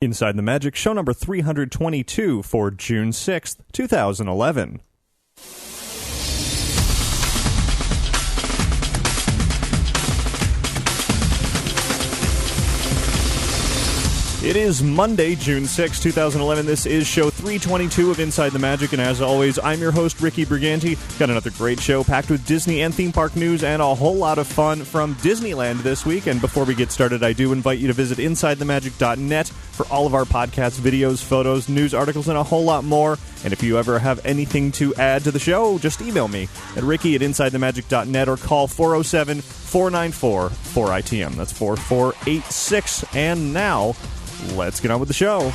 Inside the Magic, show number 322 for June 6th, 2011. It is Monday, June 6, 2011. This is show 322 of Inside the Magic, and as always, I'm your host, Ricky Briganti. Got another great show packed with Disney and theme park news and a whole lot of fun from Disneyland this week. And before we get started, I do invite you to visit InsideTheMagic.net for all of our podcasts, videos, photos, news articles, and a whole lot more. And if you ever have anything to add to the show, just email me at ricky@InsideTheMagic.net or call 407-494-4ITM. That's 4486. And now, let's get on with the show.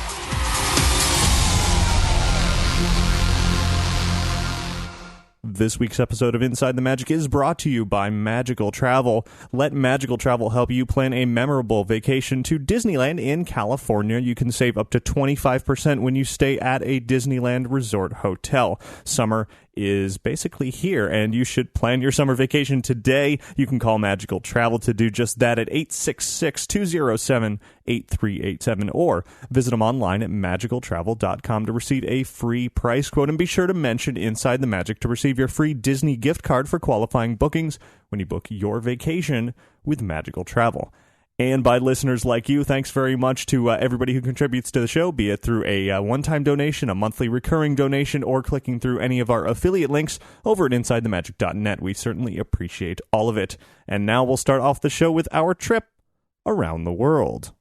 This week's episode of Inside the Magic is brought to you by Magical Travel. Let Magical Travel help you plan a memorable vacation to Disneyland in California. You can save up to 25% when you stay at a Disneyland Resort hotel. Summer is basically here, and you should plan your summer vacation today. You can call Magical Travel to do just that at 866-207-8387 or visit them online at magicaltravel.com to receive a free price quote. And be sure to mention Inside the Magic to receive your free Disney gift card for qualifying bookings when you book your vacation with Magical Travel. And by listeners like you, thanks very much to everybody who contributes to the show, be it through a one-time donation, a monthly recurring donation, or clicking through any of our affiliate links over at InsideTheMagic.net. We certainly appreciate all of it. And now we'll start off the show with our trip around the world.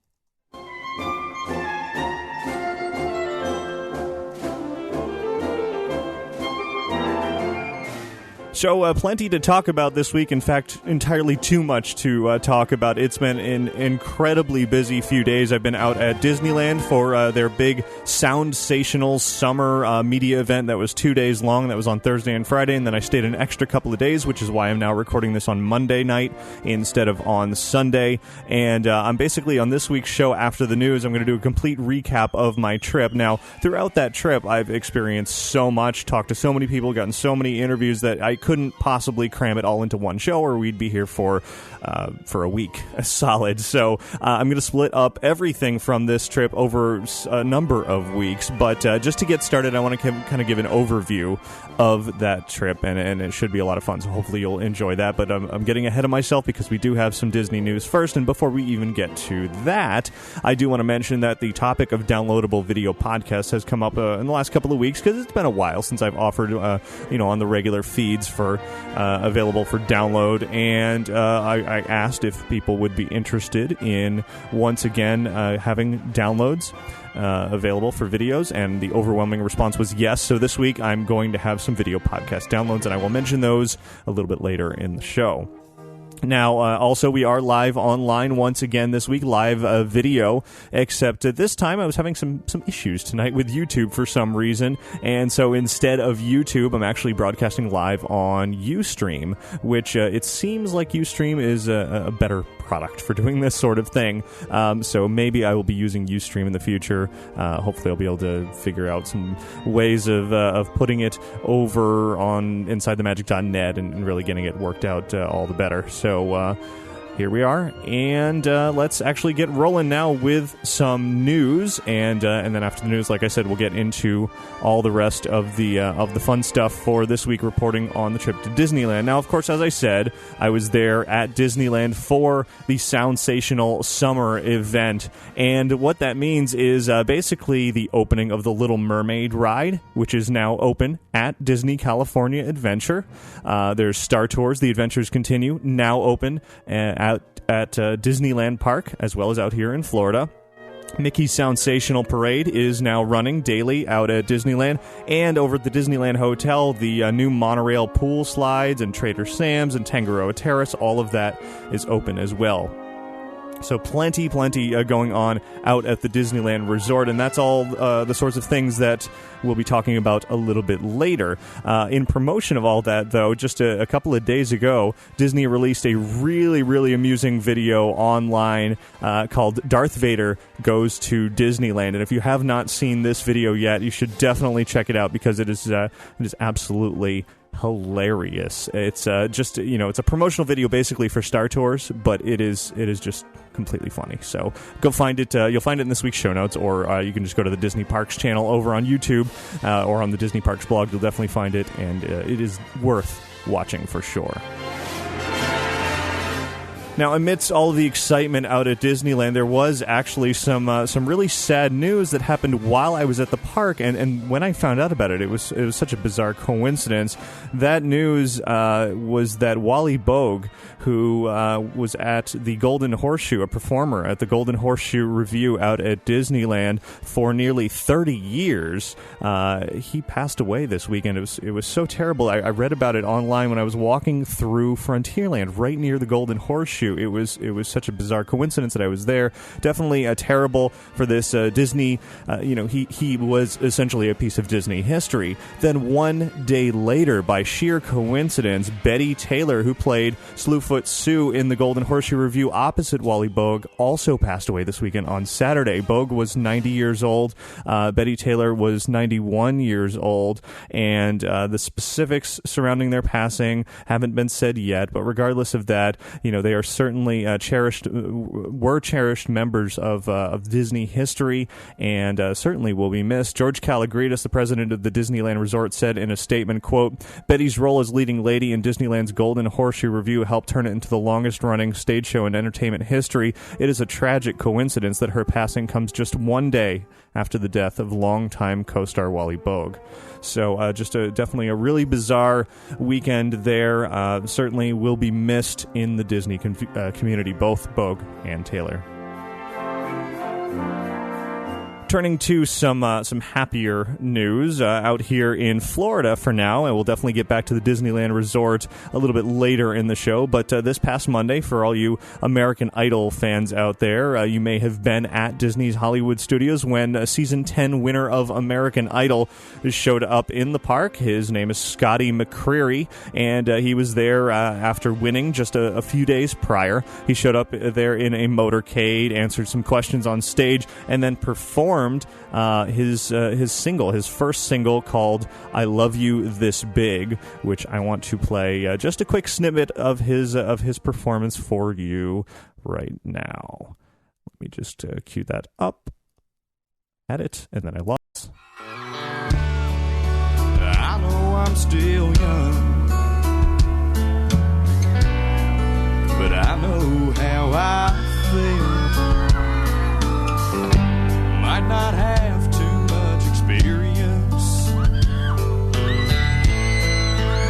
So, plenty to talk about this week. In fact, entirely too much to talk about. It's been an incredibly busy few days. I've been out at Disneyland for their big Soundsational Summer media event that was 2 days long. That was on Thursday and Friday, and then I stayed an extra couple of days, which is why I'm now recording this on Monday night instead of on Sunday. And I'm basically, on this week's show after the news, I'm going to do a complete recap of my trip. Now, throughout that trip, I've experienced so much, talked to so many people, gotten so many interviews that I couldn't possibly cram it all into one show, or we'd be here for a week solid. So I'm going to split up everything from this trip over a number of weeks. But just to get started, I want to kind of give an overview of that trip, and it should be a lot of fun. So hopefully you'll enjoy that. But I'm getting ahead of myself because we do have some Disney news first. And before we even get to that, I do want to mention that the topic of downloadable video podcasts has come up in the last couple of weeks, because it's been a while since I've offered, on the regular feeds for available for download, and I asked if people would be interested in once again having downloads available for videos, and the overwhelming response was yes. So this week I'm going to have some video podcast downloads, and I will mention those a little bit later in the show. Now, also, we are live online once again this week, live video, except this time I was having some issues tonight with YouTube for some reason, and so instead of YouTube, I'm actually broadcasting live on Ustream, which it seems like Ustream is a better product for doing this sort of thing, so maybe I will be using Ustream in the future. Hopefully I'll be able to figure out some ways of putting it over on InsideTheMagic.net and really getting it worked out all the better. So here we are, and let's actually get rolling now with some news, and then after the news, like I said, we'll get into all the rest of the fun stuff for this week, reporting on the trip to Disneyland. Now, of course, as I said, I was there at Disneyland for the Soundsational Summer event, and what that means is basically the opening of the Little Mermaid ride, which is now open at Disney California Adventure. There's Star Tours, The Adventures Continue, now open at Disneyland Park, as well as out here in Florida. Mickey's Soundsational Parade is now running daily out at Disneyland, and over at the Disneyland Hotel, the new monorail pool slides and Trader Sam's and Tangaroa Terrace, all of that is open as well. So plenty going on out at the Disneyland Resort, and that's all the sorts of things that we'll be talking about a little bit later. In promotion of all that, though, just a couple of days ago, Disney released a really amusing video online called Darth Vader Goes to Disneyland, and if you have not seen this video yet, you should definitely check it out, because it is absolutely hilarious. It's just, it's a promotional video basically for Star Tours, but it is just completely funny. So go find it. You'll find it in this week's show notes, or you can just go to the Disney Parks channel over on YouTube or on the Disney Parks blog. You'll definitely find it, and it is worth watching for sure. Now, amidst all of the excitement out at Disneyland, there was actually some really sad news that happened while I was at the park, and when I found out about it, it was such a bizarre coincidence. That news was that Wally Bogue, who was at the Golden Horseshoe, a performer at the Golden Horseshoe Revue out at Disneyland for nearly 30 years, he passed away this weekend. It was so terrible. I read about it online when I was walking through Frontierland, right near the Golden Horseshoe. It was such a bizarre coincidence that I was there. Definitely terrible for this Disney. He was essentially a piece of Disney history. Then one day later, by sheer coincidence, Betty Taylor, who played Slewfoot Sue in the Golden Horseshoe Revue opposite Wally Bogue, also passed away this weekend on Saturday. Bogue was 90 years old. Betty Taylor was 91 years old. And the specifics surrounding their passing haven't been said yet. But regardless of that, they are certainly cherished members of Disney history, and certainly will be missed. George Kalogridis, the president of the Disneyland Resort, said in a statement, quote, "Betty's role as leading lady in Disneyland's Golden Horseshoe Revue helped turn it into the longest-running stage show in entertainment history. It is a tragic coincidence that her passing comes just one day after the death of longtime co-star Wally Bogue." So just definitely a really bizarre weekend there. Certainly will be missed in the Disney community, both Bogue and Taylor. Turning to some happier news out here in Florida for now, and we'll definitely get back to the Disneyland Resort a little bit later in the show, but this past Monday, for all you American Idol fans out there, you may have been at Disney's Hollywood Studios when Season 10 winner of American Idol showed up in the park. His name is Scotty McCreery, and he was there after winning just a few days prior. He showed up there in a motorcade, answered some questions on stage, and then performed his first single called "I Love You This Big," which I want to play just a quick snippet of his performance for you right now. Let me just cue that up. At it, and then I lost. I know I'm still young, but I know how I feel. Might not have too much experience,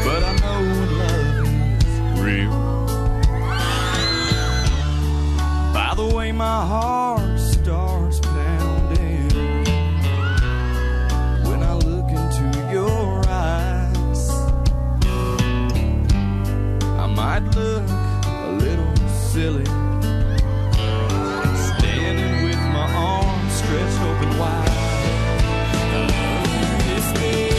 but I know when love is real. By the way my heart starts pounding when I look into your eyes, I might look a little silly, standing with my arms stretched open wide. I love you this big,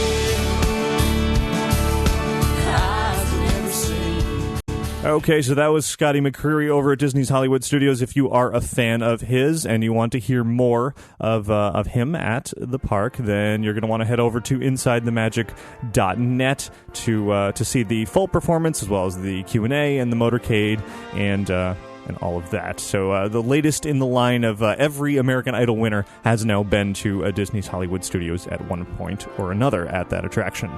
eyes never seen. Okay, so that was Scotty McCreery over at Disney's Hollywood Studios. If you are a fan of his and you want to hear more of him at the park, then you're going to want to head over to InsideTheMagic.net to see the full performance, as well as the Q&A and the motorcade and all of that. So the latest in the line of every American Idol winner has now been to Disney's Hollywood Studios at one point or another at that attraction.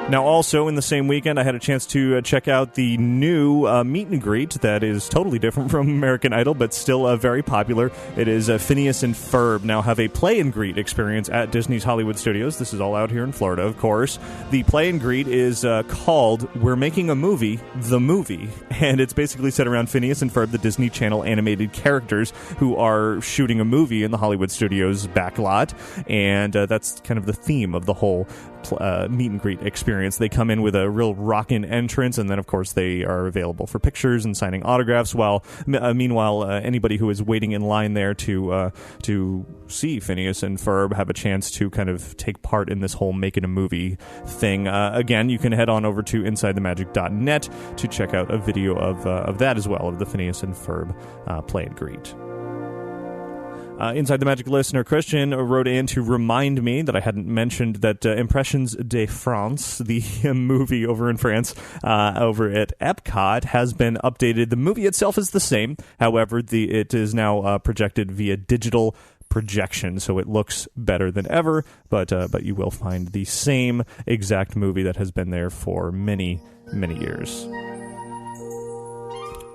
Now, also in the same weekend, I had a chance to check out the new meet and greet that is totally different from American Idol, but still very popular. It is Phineas and Ferb now have a play and greet experience at Disney's Hollywood Studios. This is all out here in Florida, of course. The play and greet is called We're Making a Movie, the Movie, and it's basically set around Phineas and Ferb, the Disney Channel animated characters who are shooting a movie in the Hollywood Studios backlot, and that's kind of the theme of the whole meet and greet experience. They come in with a real rockin' entrance, and then of course they are available for pictures and signing autographs, while meanwhile anybody who is waiting in line there to see Phineas and Ferb have a chance to kind of take part in this whole making a movie thing. Again, you can head on over to InsideTheMagic.net to check out a video of that as well, of the Phineas and Ferb play and greet. Inside the Magic listener Christian wrote in to remind me that I hadn't mentioned that Impressions de France, the movie over in France, over at Epcot, has been updated. The movie itself is the same. However, it is now projected via digital projection, so it looks better than ever, but you will find the same exact movie that has been there for many, many years.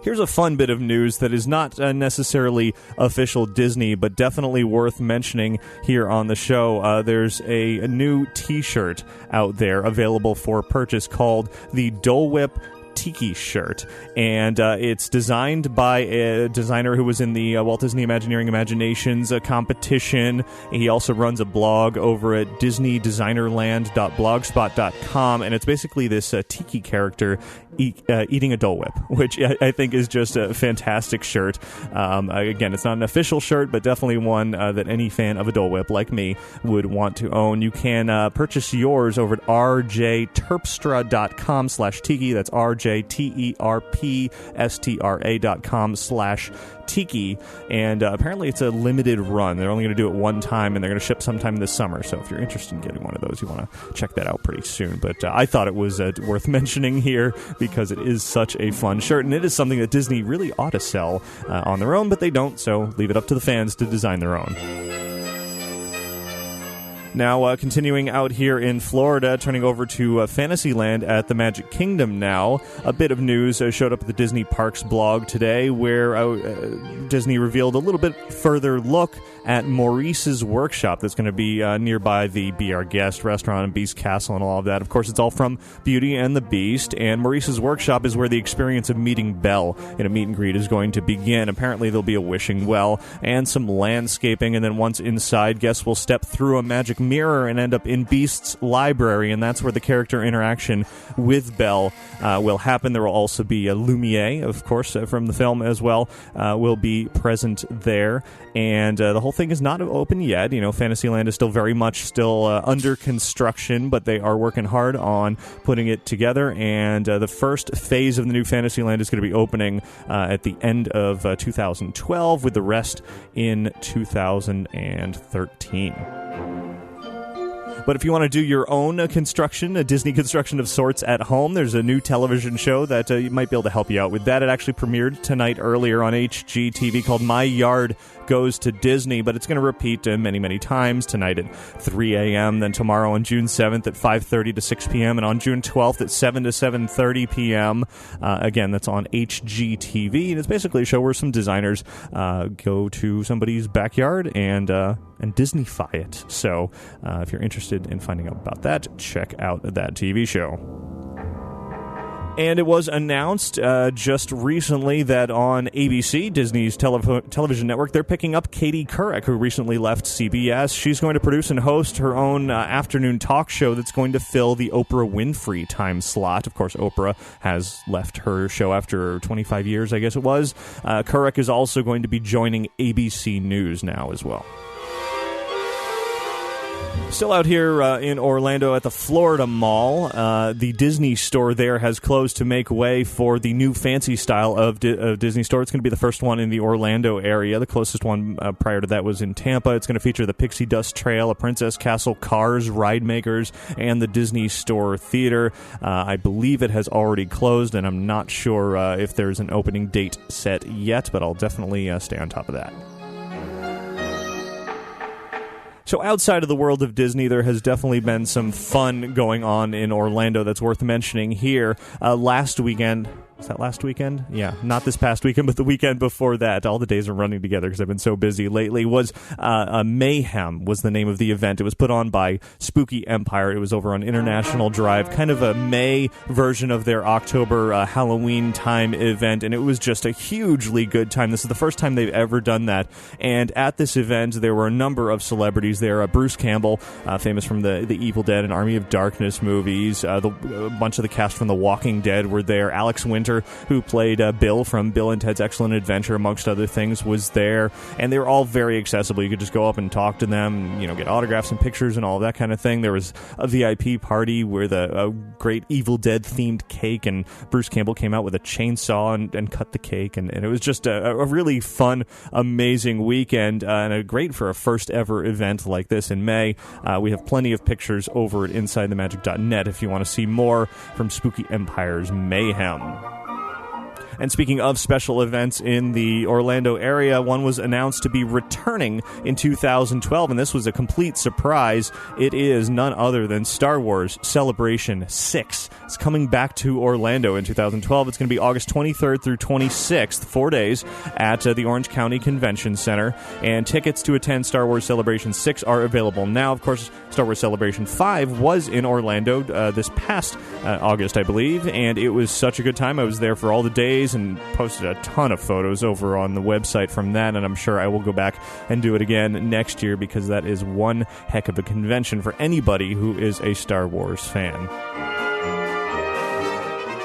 Here's a fun bit of news that is not necessarily official Disney, but definitely worth mentioning here on the show. There's a new t-shirt out there available for purchase called the Dole Whip Tiki shirt, and it's designed by a designer who was in the Walt Disney Imagineering Imaginations competition. He also runs a blog over at disneydesignerland.blogspot.com, and it's basically this tiki character eating a Dole Whip, which I think is just a fantastic shirt. Again, it's not an official shirt, but definitely one that any fan of a Dole Whip like me would want to own. You can purchase yours over at rjterpstra.com/tiki. That's rjterpstra.com/tiki. And apparently it's a limited run. They're only going to do it one time, and they're going to ship sometime this summer. So if you're interested in getting one of those, you want to check that out pretty soon. But I thought it was worth mentioning here because it is such a fun shirt, and it is something that Disney really ought to sell on their own, but they don't, so leave it up to the fans to design their own. Now, continuing out here in Florida, turning over to Fantasyland at the Magic Kingdom now. A bit of news showed up at the Disney Parks blog today where Disney revealed a little bit further look at Maurice's Workshop that's going to be nearby the Be Our Guest restaurant and Beast Castle and all of that. Of course, it's all from Beauty and the Beast, and Maurice's Workshop is where the experience of meeting Belle in a meet and greet is going to begin. Apparently, there'll be a wishing well and some landscaping, and then once inside, guests will step through a magic mirror and end up in Beast's library, and that's where the character interaction with Belle will happen. There will also be a Lumiere, of course, from the film as well, will be present there, and the whole thing is not open yet. You know, Fantasyland is still very much still under construction, but they are working hard on putting it together, and the first phase of the new Fantasyland is going to be opening at the end of 2012, with the rest in 2013. But if you want to do your own construction, a Disney construction of sorts at home, there's a new television show that you might be able to help you out with that. It actually premiered tonight earlier on HGTV called My Yard Goes to Disney, but it's going to repeat many, many times, tonight at 3 a.m., then tomorrow on June 7th at 5:30 to 6 p.m., and on June 12th at 7 to 7:30 p.m. Again, that's on HGTV, and it's basically a show where some designers go to somebody's backyard and Disneyfy it. So if you're interested in finding out about that, check out that TV show. And it was announced just recently that on ABC, Disney's television network, they're picking up Katie Couric, who recently left CBS. She's going to produce and host her own afternoon talk show that's going to fill the Oprah Winfrey time slot. Of course, Oprah has left her show after 25 years, I guess it was. Couric is also going to be joining ABC News now as well. Still out here in Orlando at the Florida Mall, the Disney store there has closed to make way for the new fancy style of Disney store. It's going to be the first one in the Orlando area. The closest one prior to that was in Tampa. It's going to feature the Pixie Dust Trail, a Princess Castle, Cars, Ride Makers, and the Disney Store Theater. I believe it has already closed, and I'm not sure if there's an opening date set yet, but I'll definitely stay on top of that. So outside of the world of Disney, there has definitely been some fun going on in Orlando that's worth mentioning here. Last weekend... Was that last weekend? Yeah, not this past weekend, but the weekend before that. All the days are running together because I've been so busy lately. Was Mayhem was the name of the event. It was put on by Spooky Empire. It was over on International Drive, kind of a May version of their October Halloween time event, and it was just a hugely good time. This is the first time they've ever done that, and at this event, there were a number of celebrities there. Bruce Campbell, famous from the Evil Dead and Army of Darkness movies. A bunch of the cast from The Walking Dead were there. Alex Winter presenter who played Bill from Bill and Ted's Excellent Adventure, amongst other things, was there. And they were all very accessible. You could just go up and talk to them, get autographs and pictures and all of that kind of thing. There was a VIP party with a great Evil Dead themed cake, and Bruce Campbell came out with a chainsaw and cut the cake, and it was just a really fun, amazing weekend, and great for a first ever event like this in May. We have plenty of pictures over at InsideTheMagic.net if you want to see more from Spooky Empire's mayhem. And speaking of special events in the Orlando area, one was announced to be returning in 2012, and this was a complete surprise. It is none other than Star Wars Celebration 6. It's coming back to Orlando in 2012. It's going to be August 23rd through 26th, 4 days, at the Orange County Convention Center. And tickets to attend Star Wars Celebration 6 are available now. Of course, Star Wars Celebration 5 was in Orlando this past August, I believe, and it was such a good time. I was there for all the days and posted a ton of photos over on the website from that, and I'm sure I will go back and do it again next year because that is one heck of a convention for anybody who is a Star Wars fan.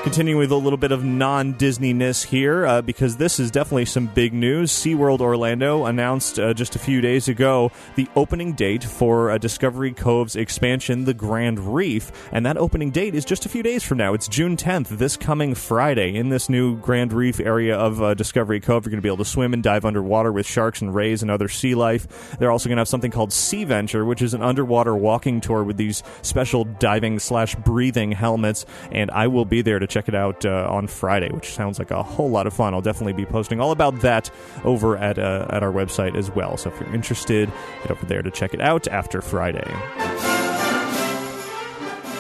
Continuing with a little bit of non-Disney-ness here, because this is definitely some big news. SeaWorld Orlando announced just a few days ago the opening date for Discovery Cove's expansion, the Grand Reef, and that opening date is just a few days from now. It's June 10th, this coming Friday. In this new Grand Reef area of Discovery Cove, you're going to be able to swim and dive underwater with sharks and rays and other sea life. They're also going to have something called Sea Venture, which is an underwater walking tour with these special diving/breathing helmets, and I will be there to check it out on Friday, which sounds like a whole lot of fun. I'll definitely be posting all about that over at our website as well. So if you're interested, head over there to check it out after Friday.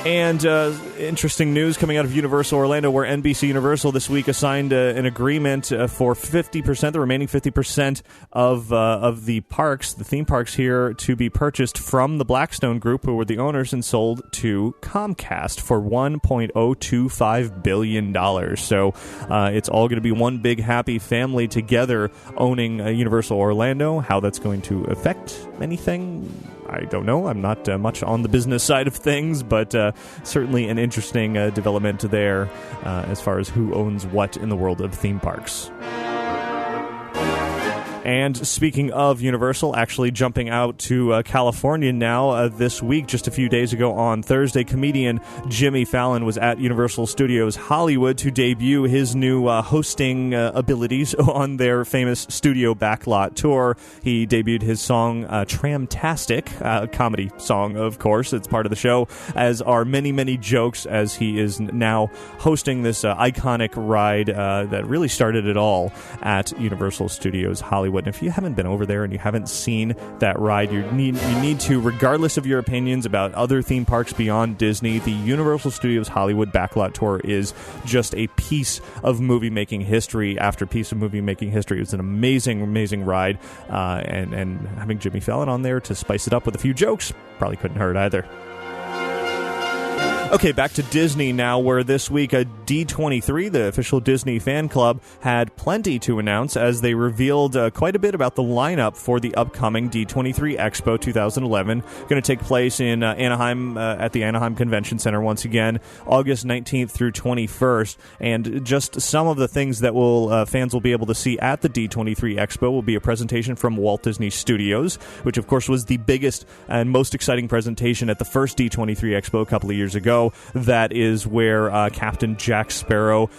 And interesting news coming out of Universal Orlando, where NBC Universal this week assigned an agreement for 50%, the remaining 50% of the parks, the theme parks here, to be purchased from the Blackstone Group, who were the owners, and sold to Comcast for $1.025 billion. So it's all going to be one big happy family together owning Universal Orlando. How that's going to affect anything, I don't know. I'm not much on the business side of things, but certainly an interesting development there as far as who owns what in the world of theme parks. And speaking of Universal, actually jumping out to California now this week, just a few days ago on Thursday, comedian Jimmy Fallon was at Universal Studios Hollywood to debut his new hosting abilities on their famous studio backlot tour. He debuted his song Tramtastic, comedy song, of course. It's part of the show, as are many, many jokes, as he is now hosting this iconic ride that really started it all at Universal Studios Hollywood. And if you haven't been over there and you haven't seen that ride, you need to, regardless of your opinions about other theme parks beyond Disney. The Universal Studios Hollywood Backlot Tour is just a piece of movie-making history after piece of movie-making history. It was an amazing, amazing ride, and having Jimmy Fallon on there to spice it up with a few jokes probably couldn't hurt either. Okay, back to Disney now, where this week a D23, the official Disney fan club, had plenty to announce as they revealed quite a bit about the lineup for the upcoming D23 Expo 2011. Going to take place in Anaheim at the Anaheim Convention Center once again, August 19th through 21st. And just some of the things that fans will be able to see at the D23 Expo will be a presentation from Walt Disney Studios, which of course was the biggest and most exciting presentation at the first D23 Expo a couple of years ago. That is where Captain Jack Sparrow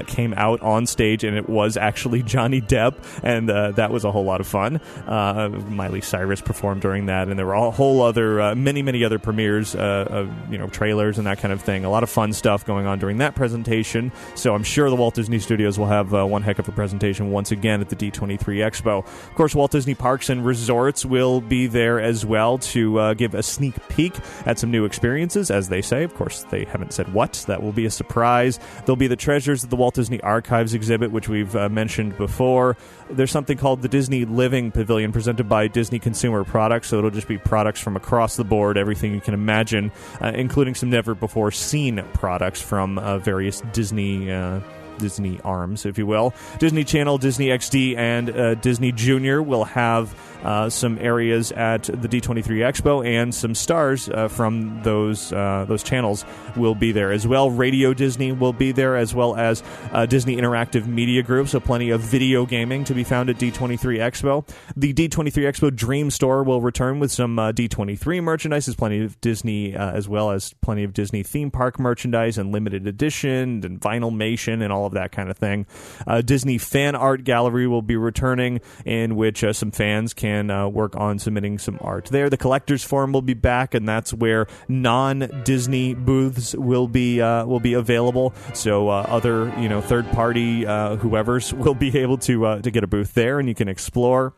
came out on stage, and it was actually Johnny Depp, and that was a whole lot of fun. Miley Cyrus performed during that, and there were a whole other, many other premieres, trailers and that kind of thing. A lot of fun stuff going on during that presentation, so I'm sure the Walt Disney Studios will have one heck of a presentation once again at the D23 Expo. Of course, Walt Disney Parks and Resorts will be there as well to give a sneak peek at some new experiences, as they say. Of course, they haven't said what. That will be a surprise. There'll be the Treasures of the Walt Disney Archives exhibit, which we've mentioned before. There's something called the Disney Living Pavilion, presented by Disney Consumer Products, so it'll just be products from across the board, everything you can imagine, including some never-before-seen products from various Disney arms, if you will. Disney Channel, Disney XD, and Disney Junior will have some areas at the D23 Expo, and some stars from those channels will be there as well. Radio Disney will be there, as well as Disney Interactive Media Group, so plenty of video gaming to be found at D23 Expo. The D23 Expo Dream Store will return with some D23 merchandise. There's plenty of Disney, as well as plenty of Disney theme park merchandise and limited edition and vinylmation and all of that kind of thing. Disney Fan Art Gallery will be returning, in which some fans can work on submitting some art there. The Collectors Forum will be back, and that's where non-Disney booths will be available. So other third-party whoever's will be able to get a booth there, and you can explore.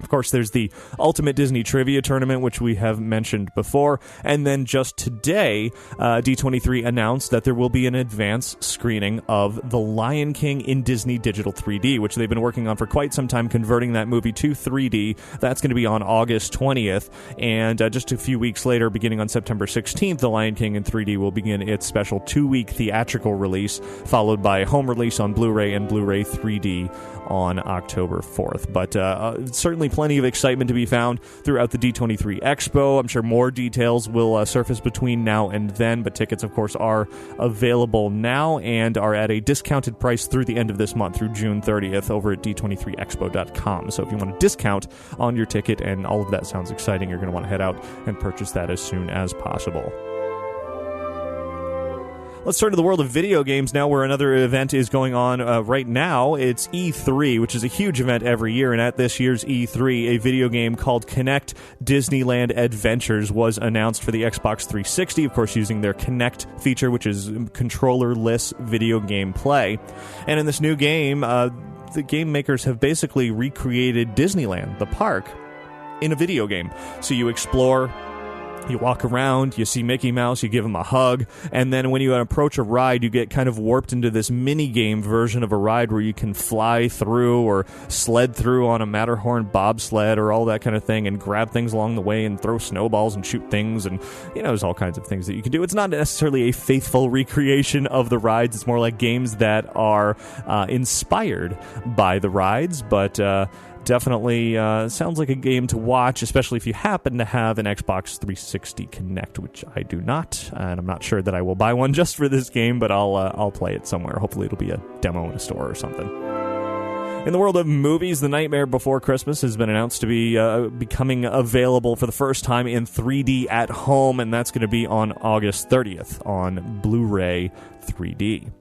Of course, there's the Ultimate Disney Trivia Tournament, which we have mentioned before. And then just today, D23 announced that there will be an advanced screening of The Lion King in Disney Digital 3D, which they've been working on for quite some time, converting that movie to 3D. That's going to be on August 20th. And just a few weeks later, beginning on September 16th, The Lion King in 3D will begin its special 2-week theatrical release, followed by home release on Blu-ray and Blu-ray 3D on October 4th. But certainly plenty of excitement to be found throughout the D23 Expo. I'm sure more details will surface between now and then, but tickets, of course, are available now and are at a discounted price through the end of this month, through June 30th, over at d23expo.com. So if you want a discount on your ticket and all of that sounds exciting, you're going to want to head out and purchase that as soon as possible. Let's turn to the world of video games now, where another event is going on right now. It's E3, which is a huge event every year, and at this year's E3, a video game called Kinect Disneyland Adventures was announced for the Xbox 360, of course using their Kinect feature, which is controller-less video game play. And in this new game, the game makers have basically recreated Disneyland, the park, in a video game. So you explore, you walk around, you see Mickey Mouse, you give him a hug, and then when you approach a ride, you get kind of warped into this mini-game version of a ride where you can fly through or sled through on a Matterhorn bobsled or all that kind of thing, and grab things along the way and throw snowballs and shoot things, and there's all kinds of things that you can do. It's not necessarily a faithful recreation of the rides. It's more like games that are inspired by the rides, but definitely sounds like a game to watch, especially if you happen to have an Xbox 360 Kinect, which I do not, and I'm not sure that I will buy one just for this game, but I'll play it somewhere. Hopefully it'll be a demo in a store or something. In the world of movies, The Nightmare Before Christmas has been announced to be becoming available for the first time in 3D at home, and that's going to be on August 30th on Blu-ray 3D.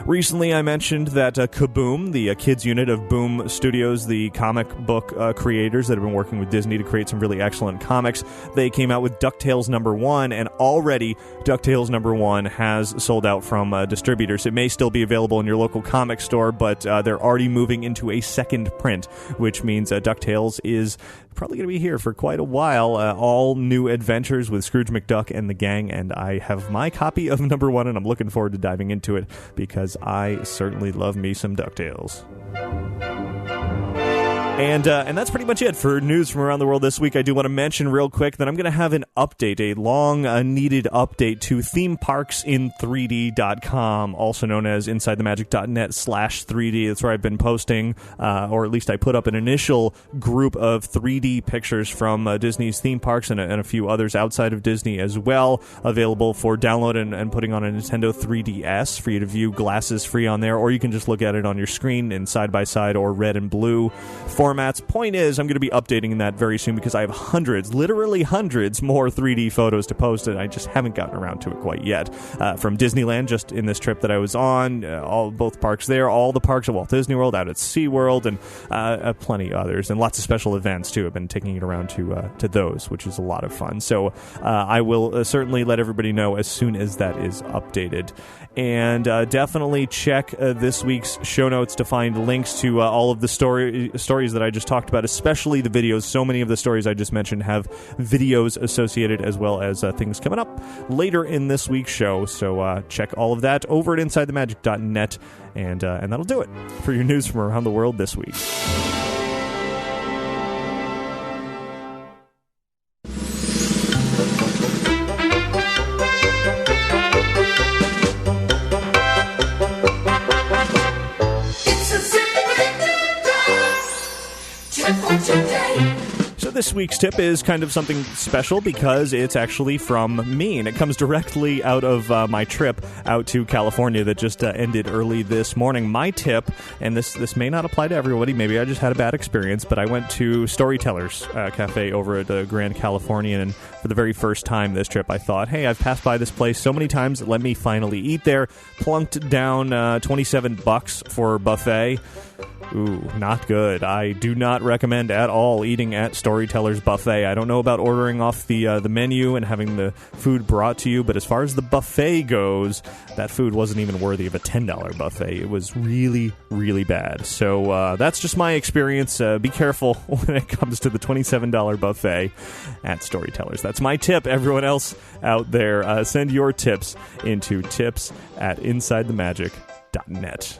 Recently, I mentioned that Kaboom, the kids unit of Boom Studios, the comic book creators that have been working with Disney to create some really excellent comics, they came out with DuckTales #1, and already DuckTales #1 has sold out from distributors. It may still be available in your local comic store, but they're already moving into a second print, which means DuckTales is probably going to be here for quite a while. All new adventures with Scrooge McDuck and the gang, and I have my copy of #1, and I'm looking forward to diving into it because I certainly love me some DuckTales. And that's pretty much it for news from around the world this week. I do want to mention real quick that I'm going to have an update, a long-needed update to themeparksin3d.com, also known as insidethemagic.net/3D. That's where I've been posting, or at least I put up an initial group of 3D pictures from Disney's theme parks and a few others outside of Disney as well, available for download and putting on a Nintendo 3DS for you to view glasses free on there, or you can just look at it on your screen in side-by-side or red and blue formats. Point is, I'm going to be updating that very soon because I have hundreds, literally hundreds more 3D photos to post, and I just haven't gotten around to it quite yet. From Disneyland, just in this trip that I was on, both parks there, all the parks at Walt Disney World, out at SeaWorld, and plenty others, and lots of special events too. I've been taking it around to those, which is a lot of fun. So I will certainly let everybody know as soon as that is updated. And definitely check this week's show notes to find links to all of the stories that I just talked about, especially the videos. So many of the stories I just mentioned have videos associated, as well as things coming up later in this week's show. So check all of that over at insidethemagic.net, and that'll do it for your news from around the world this week. It's a tip for today. So this week's tip is kind of something special because it's actually from me, and it comes directly out of my trip out to California that just ended early this morning. My tip, and this may not apply to everybody, maybe I just had a bad experience, but I went to Storytellers Cafe over at the Grand Californian, and for the very first time this trip, I thought, hey, I've passed by this place so many times, let me finally eat there. Plunked down $27 for a buffet. Ooh, not good. I do not recommend at all eating at Storyteller's Buffet. I don't know about ordering off the menu and having the food brought to you, but as far as the buffet goes, that food wasn't even worthy of a $10 buffet. It was really, really bad. So that's just my experience. Be careful when it comes to the $27 buffet at Storytellers. That's my tip. Everyone else out there, send your tips into tips@insidethemagic.net.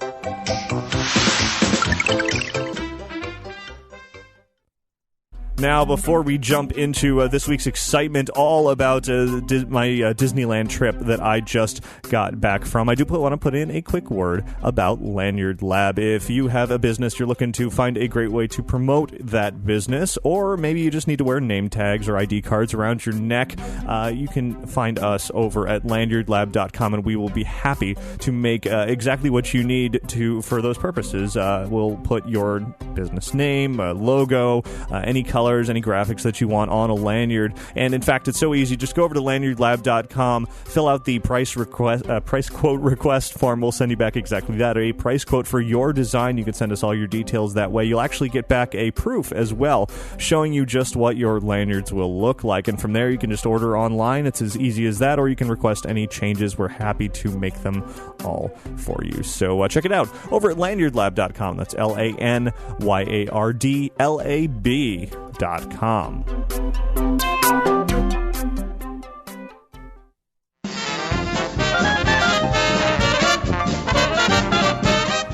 Now, before we jump into this week's excitement all about my Disneyland trip that I just got back from, I do want to put in a quick word about Lanyard Lab. If you have a business, you're looking to find a great way to promote that business, or maybe you just need to wear name tags or ID cards around your neck, you can find us over at lanyardlab.com, and we will be happy to make exactly what you need for those purposes. We'll put your business name, logo, any color, any graphics that you want on a lanyard. And in fact, it's so easy. Just go over to lanyardlab.com, fill out the price quote request form. We'll send you back exactly that, a price quote for your design. You can send us all your details that way. You'll actually get back a proof as well, showing you just what your lanyards will look like. And from there, you can just order online. It's as easy as that, or you can request any changes. We're happy to make them all for you. So check it out over at lanyardlab.com. That's LANYARDLAB.com.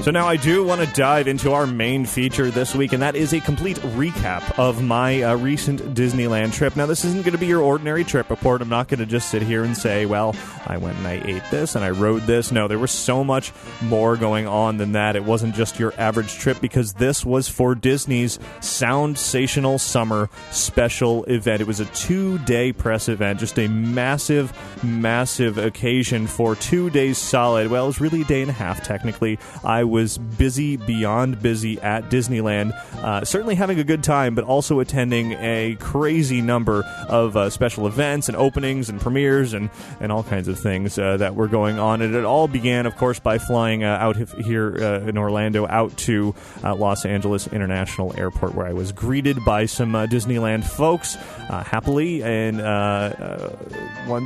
So now I do want to dive into our main feature this week, and that is a complete recap of my recent Disneyland trip. Now, this isn't going to be your ordinary trip report. I'm not going to just sit here and say, well, I went and I ate this and I rode this. No, there was so much more going on than that. It wasn't just your average trip, because this was for Disney's Soundsational Summer special event. It was a 2-day press event, just a massive, massive occasion for 2 days solid. Well, it was really a day and a half, technically. I was busy beyond busy at Disneyland, certainly having a good time, but also attending a crazy number of special events and openings and premieres and all kinds of things that were going on. And it all began, of course, by flying out here in Orlando out to Los Angeles International Airport, where I was greeted by some Disneyland folks happily. And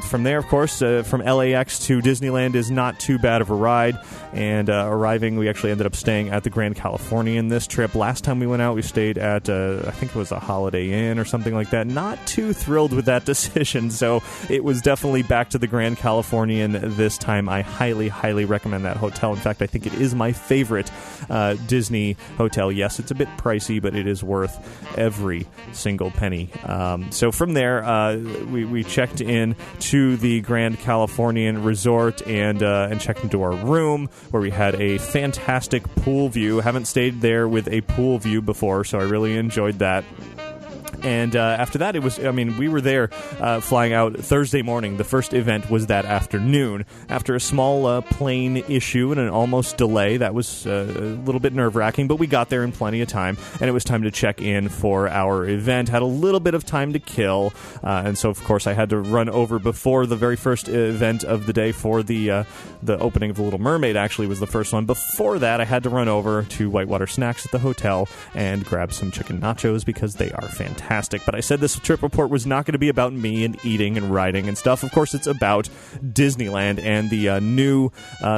from there, of course, from LAX to Disneyland is not too bad of a ride. And arriving, we actually ended up staying at the Grand Californian this trip. Last time we went out, we stayed at, I think it was a Holiday Inn or something like that. Not too thrilled with that decision, so it was definitely back to the Grand Californian this time. I highly, highly recommend that hotel. In fact, I think it is my favorite Disney hotel. Yes, it's a bit pricey, but it is worth every single penny. So from there, we checked in to the Grand Californian Resort and checked into our room, where we had a fantastic pool view. Haven't stayed there with a pool view before, so I really enjoyed that. And after that, we were there flying out Thursday morning. The first event was that afternoon. After a small plane issue and an almost delay, that was a little bit nerve-wracking, but we got there in plenty of time, and it was time to check in for our event. Had a little bit of time to kill, and so, of course, I had to run over before the very first event of the day for the opening of the Little Mermaid, actually, was the first one. Before that, I had to run over to Whitewater Snacks at the hotel and grab some chicken nachos, because they are fantastic. But I said this trip report was not going to be about me and eating and riding and stuff. Of course, it's about Disneyland and the new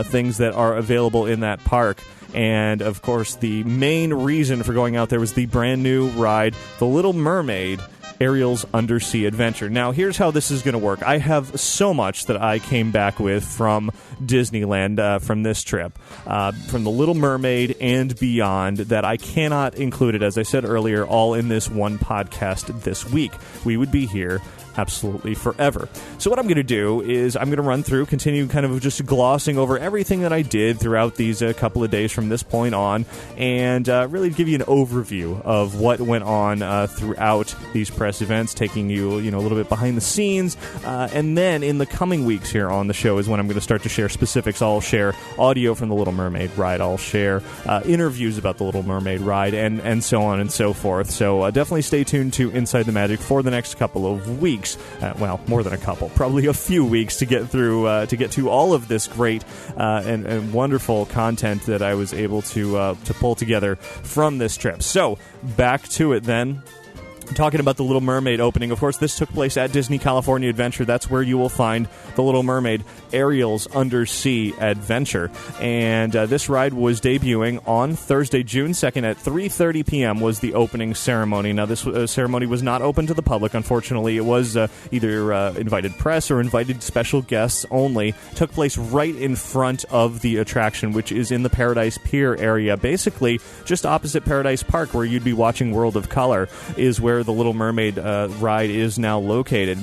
things that are available in that park. And, of course, the main reason for going out there was the brand new ride, The Little Mermaid, Ariel's Undersea Adventure. Now, here's how this is going to work. I have so much that I came back with from Disneyland from this trip, from The Little Mermaid and beyond, that I cannot include it, as I said earlier, all in this one podcast this week. We would be here absolutely forever. So what I'm going to do is I'm going to run through, continue kind of just glossing over everything that I did throughout these couple of days from this point on, and really give you an overview of what went on throughout these press events, taking you, a little bit behind the scenes, and then in the coming weeks here on the show is when I'm going to start to share specifics. I'll share audio from the Little Mermaid ride. I'll share interviews about the Little Mermaid ride, and so on and so forth. So definitely stay tuned to Inside the Magic for the next couple of weeks. Well, more than a couple, probably a few weeks to get through, to get to all of this great and wonderful content that I was able to pull together from this trip. So back to it then. Talking about the Little Mermaid opening, of course, this took place at Disney California Adventure. That's where you will find the Little Mermaid Ariel's Undersea Adventure. And this ride was debuting on Thursday, June 2nd at 3:30 p.m. was the opening ceremony. Now, this ceremony was not open to the public, unfortunately. It was either invited press or invited special guests only. Took place right in front of the attraction, which is in the Paradise Pier area. Basically, just opposite Paradise Park, where you'd be watching World of Color, is where the Little Mermaid ride is now located.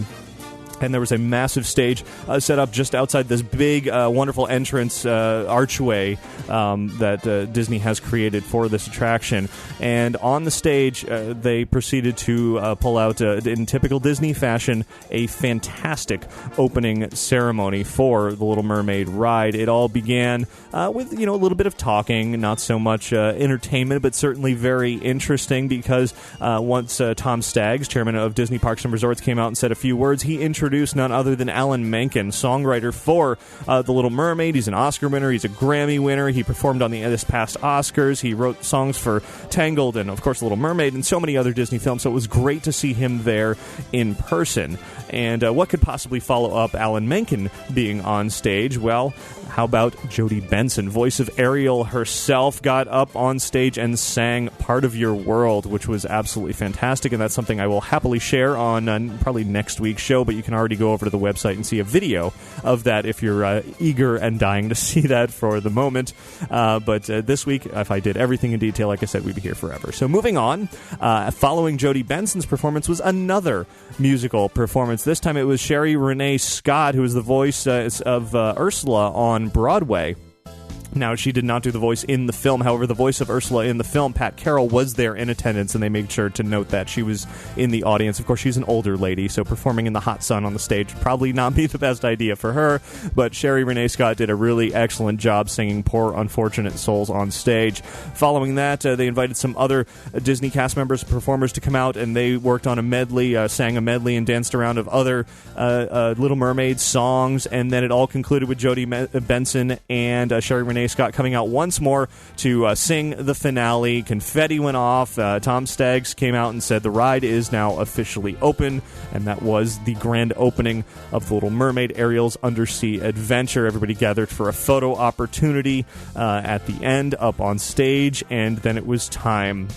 And there was a massive stage set up just outside this big, wonderful entrance archway that Disney has created for this attraction. And on the stage, they proceeded to pull out, in typical Disney fashion, a fantastic opening ceremony for the Little Mermaid ride. It all began with, a little bit of talking, not so much entertainment, but certainly very interesting because once Tom Staggs, chairman of Disney Parks and Resorts, came out and said a few words, he introduced none other than Alan Menken, songwriter for The Little Mermaid. He's an Oscar winner. He's a Grammy winner. He performed on this past Oscars. He wrote songs for Tangled and, of course, The Little Mermaid and so many other Disney films. So it was great to see him there in person. And what could possibly follow up Alan Menken being on stage? Well, how about Jodie Benson, voice of Ariel herself, got up on stage and sang Part of Your World, which was absolutely fantastic, and that's something I will happily share on probably next week's show, but you can already go over to the website and see a video of that if you're eager and dying to see that for the moment. But this week, if I did everything in detail, like I said, we'd be here forever. So moving on, following Jodie Benson's performance was another musical performance. This time it was Sherry Renee Scott, who was the voice of Ursula on Broadway. Now, she did not do the voice in the film. However, the voice of Ursula in the film, Pat Carroll, was there in attendance, and they made sure to note that she was in the audience. Of course, she's an older lady, so performing in the hot sun on the stage would probably not be the best idea for her, but Sherry Renee Scott did a really excellent job singing Poor Unfortunate Souls on stage. Following that, they invited some other Disney cast members and performers to come out, and they worked on a medley, sang a medley and danced around of other Little Mermaid songs, and then it all concluded with Jodie Benson and Sherry Renee Scott coming out once more to sing the finale. Confetti went off. Tom Staggs came out and said the ride is now officially open, and that was the grand opening of The Little Mermaid, Ariel's Undersea Adventure. Everybody gathered for a photo opportunity at the end up on stage, and then it was time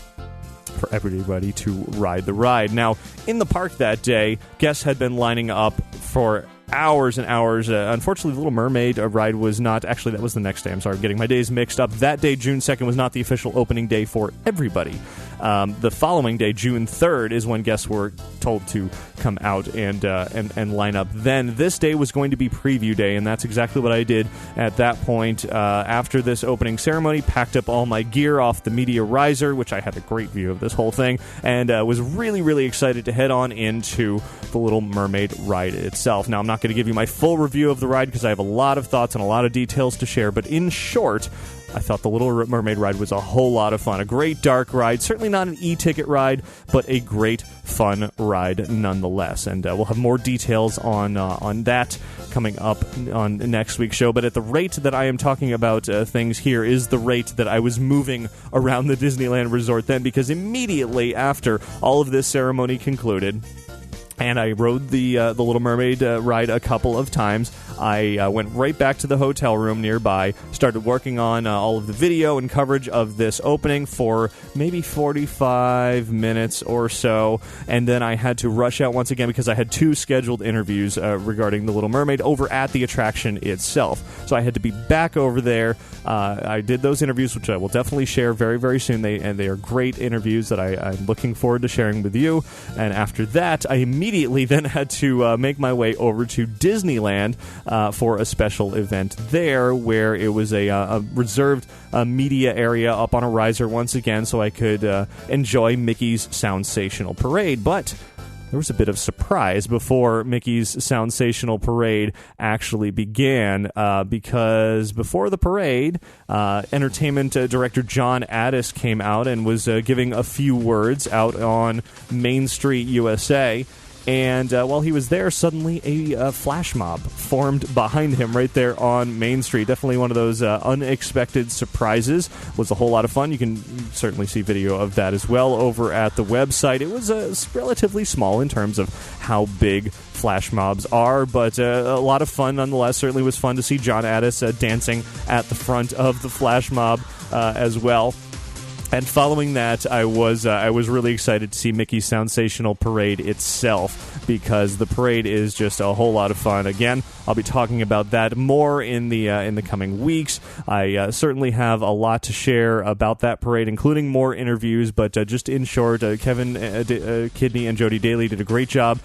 for everybody to ride the ride. Now, in the park that day, guests had been lining up for hours and hours. Unfortunately, the Little Mermaid ride was not... Actually, that was the next day. I'm sorry, I'm getting my days mixed up. That day, June 2nd, was not the official opening day for everybody. The following day, June 3rd, is when guests were told to come out and line up. Then this day was going to be preview day, and that's exactly what I did at that point. After this opening ceremony, packed up all my gear off the media riser, which I had a great view of this whole thing, and was really, really excited to head on into the Little Mermaid ride itself. Now, I'm not going to give you my full review of the ride because I have a lot of thoughts and a lot of details to share, but in short, I thought the Little Mermaid ride was a whole lot of fun. A great dark ride. Certainly not an e-ticket ride, but a great fun ride nonetheless. And we'll have more details on that coming up on next week's show. But at the rate that I am talking about things here is the rate that I was moving around the Disneyland Resort then, because immediately after all of this ceremony concluded, and I rode the Little Mermaid ride a couple of times, I went right back to the hotel room nearby, started working on all of the video and coverage of this opening for maybe 45 minutes or so, and then I had to rush out once again because I had 2 scheduled interviews regarding the Little Mermaid over at the attraction itself. So I had to be back over there. I did those interviews, which I will definitely share very, very soon. They are great interviews that I'm looking forward to sharing with you. And after that, I immediately immediately then had to make my way over to Disneyland for a special event there, where it was a reserved media area up on a riser once again, so I could enjoy Mickey's Soundsational Parade. But there was a bit of surprise before Mickey's Soundsational Parade actually began, because before the parade, entertainment director John Addis came out and was giving a few words out on Main Street, USA. And while he was there, suddenly a flash mob formed behind him right there on Main Street. Definitely one of those unexpected surprises. Was a whole lot of fun. You can certainly see video of that as well over at the website. It was relatively small in terms of how big flash mobs are, but a lot of fun nonetheless. Certainly was fun to see John Addis dancing at the front of the flash mob as well. And following that, I was really excited to see Mickey's Soundsational Parade itself, because the parade is just a whole lot of fun. Again, I'll be talking about that more in the coming weeks. I certainly have a lot to share about that parade, including more interviews. But just in short, Kevin Kidney and Jody Daly did a great job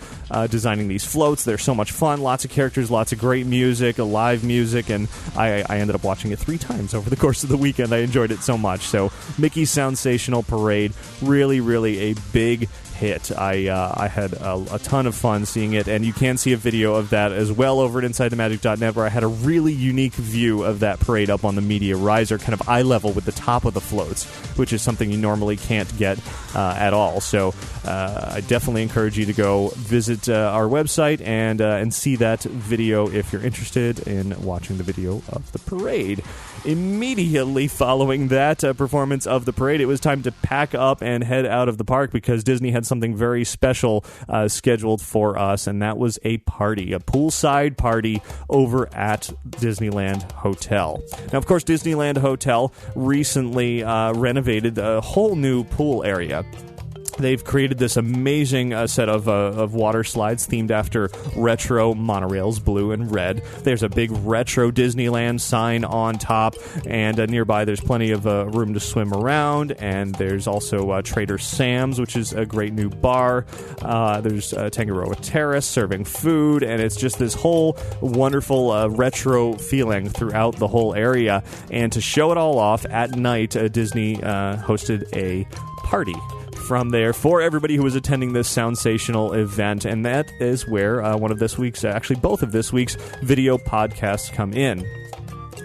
designing these floats. They're so much fun. Lots of characters, lots of great music, live music, and I ended up watching it 3 times over the course of the weekend. I enjoyed it so much. So Mickey's Soundsational Parade, really, really a big hit. I had a ton of fun seeing it, and you can see a video of that as well over at InsideTheMagic.net, where I had a really unique view of that parade up on the media riser, kind of eye level with the top of the floats, which is something you normally can't get at all. So I definitely encourage you to go visit our website and see that video if you're interested in watching the video of the parade. Immediately following that performance of the parade, it was time to pack up and head out of the park, because Disney had something very special scheduled for us, and that was a party, a poolside party over at Disneyland Hotel. Now, of course, Disneyland Hotel recently renovated a whole new pool area. They've created this amazing set of water slides themed after retro monorails, blue and red. There's a big retro Disneyland sign on top, and nearby there's plenty of room to swim around, and there's also Trader Sam's, which is a great new bar. There's Tangaroa Terrace serving food, and it's just this whole wonderful retro feeling throughout the whole area. And to show it all off, at night, Disney hosted a party from there for everybody who was attending this Soundsational event, and that is where one of this week's, actually both of this week's video podcasts come in.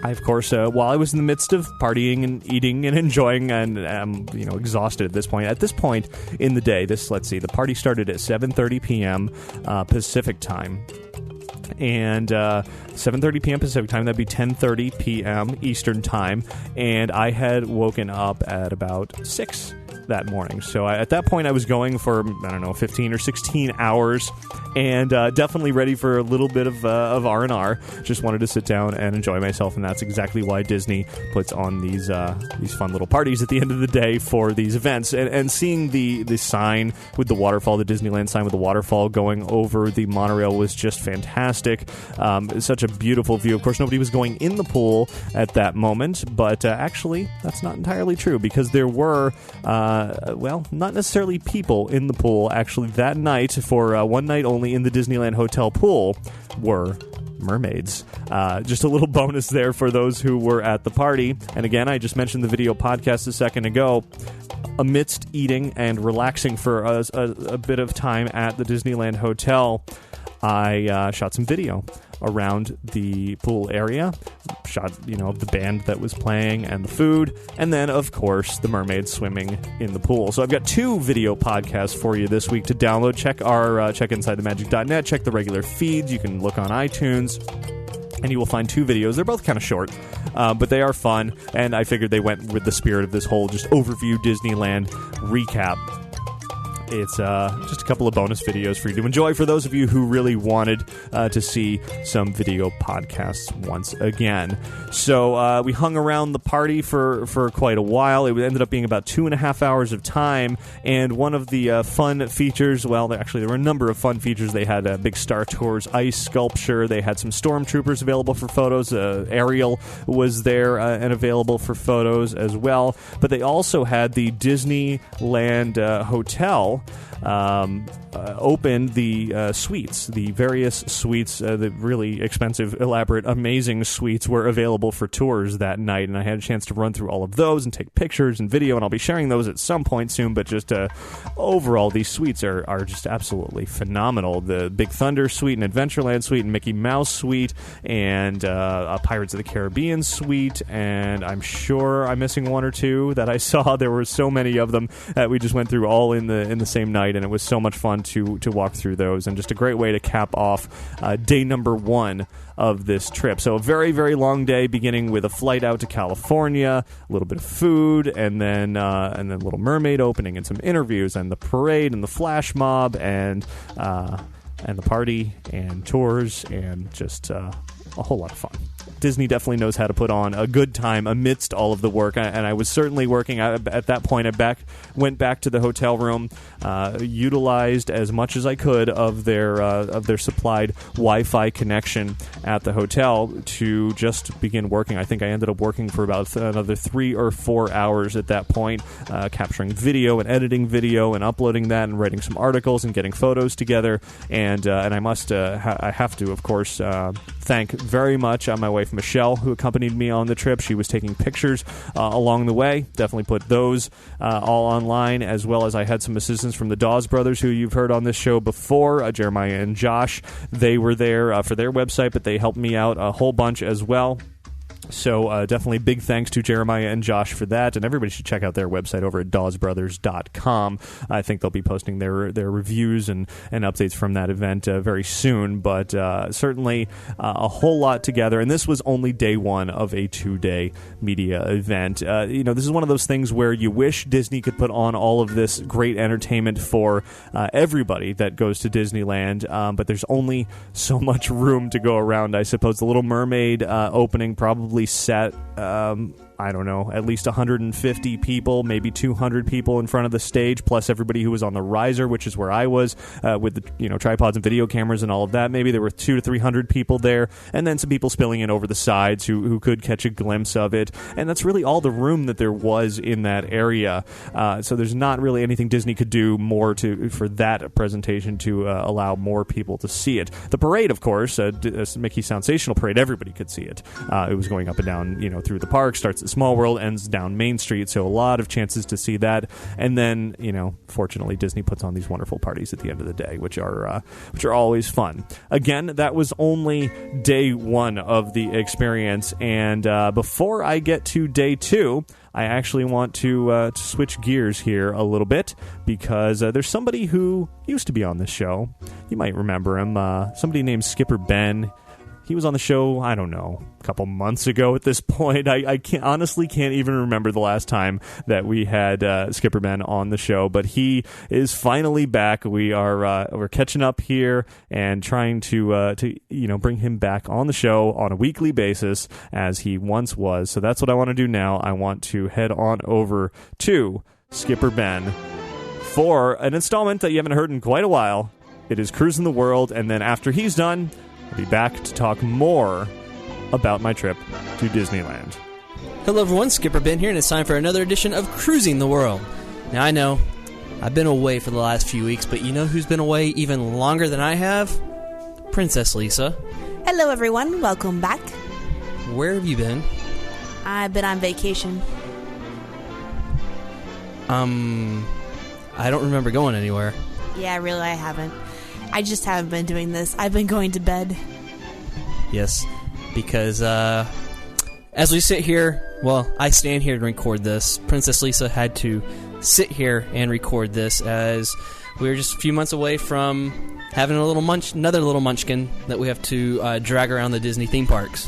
I, of course, while I was in the midst of partying and eating and enjoying, and I'm, exhausted at this point. At this point in the day, the party started at 7:30 p.m. Pacific time. And 7:30 p.m. Pacific time, that'd be 10:30 p.m. Eastern time, and I had woken up at about 6 that morning. So at that point, I was going for, 15 or 16 hours, and definitely ready for a little bit of R&R. Just wanted to sit down and enjoy myself, and that's exactly why Disney puts on these fun little parties at the end of the day for these events. And seeing the sign with the waterfall, the Disneyland sign with the waterfall going over the monorail was just fantastic. It's such a beautiful view. Of course, nobody was going in the pool at that moment, but actually, that's not entirely true, because there were not necessarily people in the pool. Actually, that night, for one night only in the Disneyland Hotel pool, were mermaids. Just a little bonus there for those who were at the party. And again, I just mentioned the video podcast a second ago. Amidst eating and relaxing for a bit of time at the Disneyland Hotel, I shot some video around the pool area, shot, the band that was playing and the food, and then, of course, the mermaids swimming in the pool. So I've got 2 video podcasts for you this week to download. Check InsideTheMagic.net, check the regular feeds. You can look on iTunes, and you will find 2 videos. They're both kind of short, but they are fun, and I figured they went with the spirit of this whole just overview Disneyland recap. It's just a couple of bonus videos for you to enjoy for those of you who really wanted to see some video podcasts once again. So we hung around the party for quite a while. It ended up being about 2.5 hours of time, and one of the fun features, there were a number of fun features. They had big Star Tours ice sculpture. They had some stormtroopers available for photos. Ariel was there and available for photos as well. But they also had the Disneyland Hotel Hotel opened the suites. The various suites, the really expensive, elaborate, amazing suites were available for tours that night, and I had a chance to run through all of those and take pictures and video, and I'll be sharing those at some point soon, but just overall, these suites are just absolutely phenomenal. The Big Thunder suite and Adventureland suite and Mickey Mouse suite and a Pirates of the Caribbean suite, and I'm sure I'm missing one or two that I saw. There were so many of them that we just went through all in the same night, and it was so much fun to walk through those, and just a great way to cap off day number 1 of this trip. So a very, very long day, beginning with a flight out to California, a little bit of food, and then Little Mermaid opening, and some interviews, and the parade, and the flash mob, and the party, and tours, and just a whole lot of fun. Disney definitely knows how to put on a good time amidst all of the work, and I was certainly working. At that point, I went back to the hotel room, utilized as much as I could of their supplied Wi-Fi connection at the hotel to just begin working. I think I ended up working for about another 3 or 4 hours at that point, capturing video and editing video and uploading that and writing some articles and getting photos together. And I have to, of course, thank very much on my way from Michelle, who accompanied me on the trip. She was taking pictures along the way. Definitely put those all online, as well as I had some assistance from the Dawes brothers, who you've heard on this show before, Jeremiah and Josh. They were there for their website, but they helped me out a whole bunch as well. So definitely big thanks to Jeremiah and Josh for that, and everybody should check out their website over at dawesbrothers.com. I think they'll be posting their reviews and updates from that event very soon, but certainly a whole lot together, and this was only day 1 of a 2-day media event. This is one of those things where you wish Disney could put on all of this great entertainment for everybody that goes to Disneyland, but there's only so much room to go around, I suppose. The Little Mermaid opening probably set, I don't know, at least 150 people, maybe 200 people in front of the stage, plus everybody who was on the riser, which is where I was, with the tripods and video cameras and all of that. Maybe there were 200 to 300 people there, and then some people spilling in over the sides who could catch a glimpse of it. And that's really all the room that there was in that area. So there's not really anything Disney could do more for that presentation to allow more people to see it. The parade, of course, Mickey Soundsational Parade, everybody could see it. It was going up and down, through the park, starts at Small World, ends down Main Street, so a lot of chances to see that. And then, fortunately, Disney puts on these wonderful parties at the end of the day, which are always fun. Again, that was only day 1 of the experience, and before I get to day 2, I actually want to switch gears here a little bit, because there's somebody who used to be on this show. You might remember him, somebody named Skipper Ben. He was on the show, I don't know, a couple months ago at this point. I honestly can't even remember the last time that we had Skipper Ben on the show, but he is finally back. We're catching up here and trying to bring him back on the show on a weekly basis as he once was. So that's what I want to do now. I want to head on over to Skipper Ben for an installment that you haven't heard in quite a while. It is Cruising the World, and then after he's done, I'll be back to talk more about my trip to Disneyland. Hello everyone, Skipper Ben here, and it's time for another edition of Cruising the World. Now I know, I've been away for the last few weeks, but you know who's been away even longer than I have? Princess Lisa. Hello everyone, welcome back. Where have you been? I've been on vacation. I don't remember going anywhere. Yeah, really, I haven't. I just haven't been doing this. I've been going to bed. Yes, because as we sit here, I stand here to record this. Princess Lisa had to sit here and record this as we were just a few months away from having another little munchkin that we have to drag around the Disney theme parks.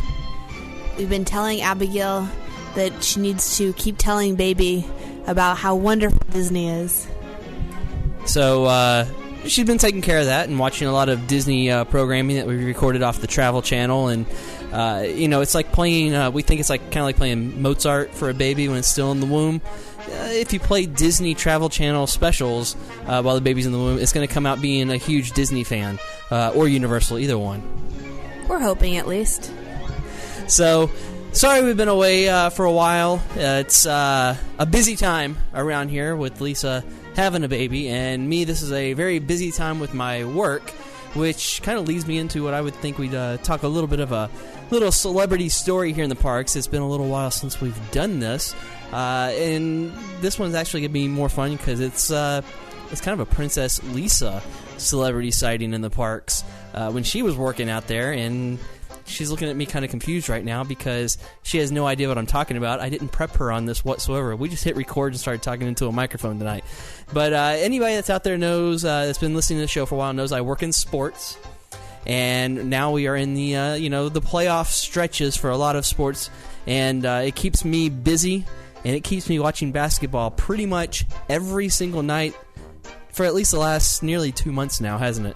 We've been telling Abigail that she needs to keep telling Baby about how wonderful Disney is. So, she's been taking care of that and watching a lot of Disney programming that we recorded off the Travel Channel, and it's like playing. We think it's kind of like playing Mozart for a baby when it's still in the womb. If you play Disney Travel Channel specials while the baby's in the womb, it's going to come out being a huge Disney fan or Universal, either one. We're hoping, at least. So, sorry we've been away for a while. It's a busy time around here with Lisa having a baby, and this is a very busy time with my work, which kind of leads me into what I would think we'd talk a little bit of a little celebrity story here in the parks. It's been a little while since we've done this, and this one's actually going to be more fun because it's kind of a Princess Lisa celebrity sighting in the parks when she was working out there, and she's looking at me kind of confused right now because she has no idea what I'm talking about. I didn't prep her on this whatsoever. We just hit record and started talking into a microphone tonight. But anybody that's out there knows, that's been listening to the show for a while, knows I work in sports. And now we are in the the playoff stretches for a lot of sports, and it keeps me busy, and it keeps me watching basketball pretty much every single night for at least the last nearly 2 months now, hasn't it?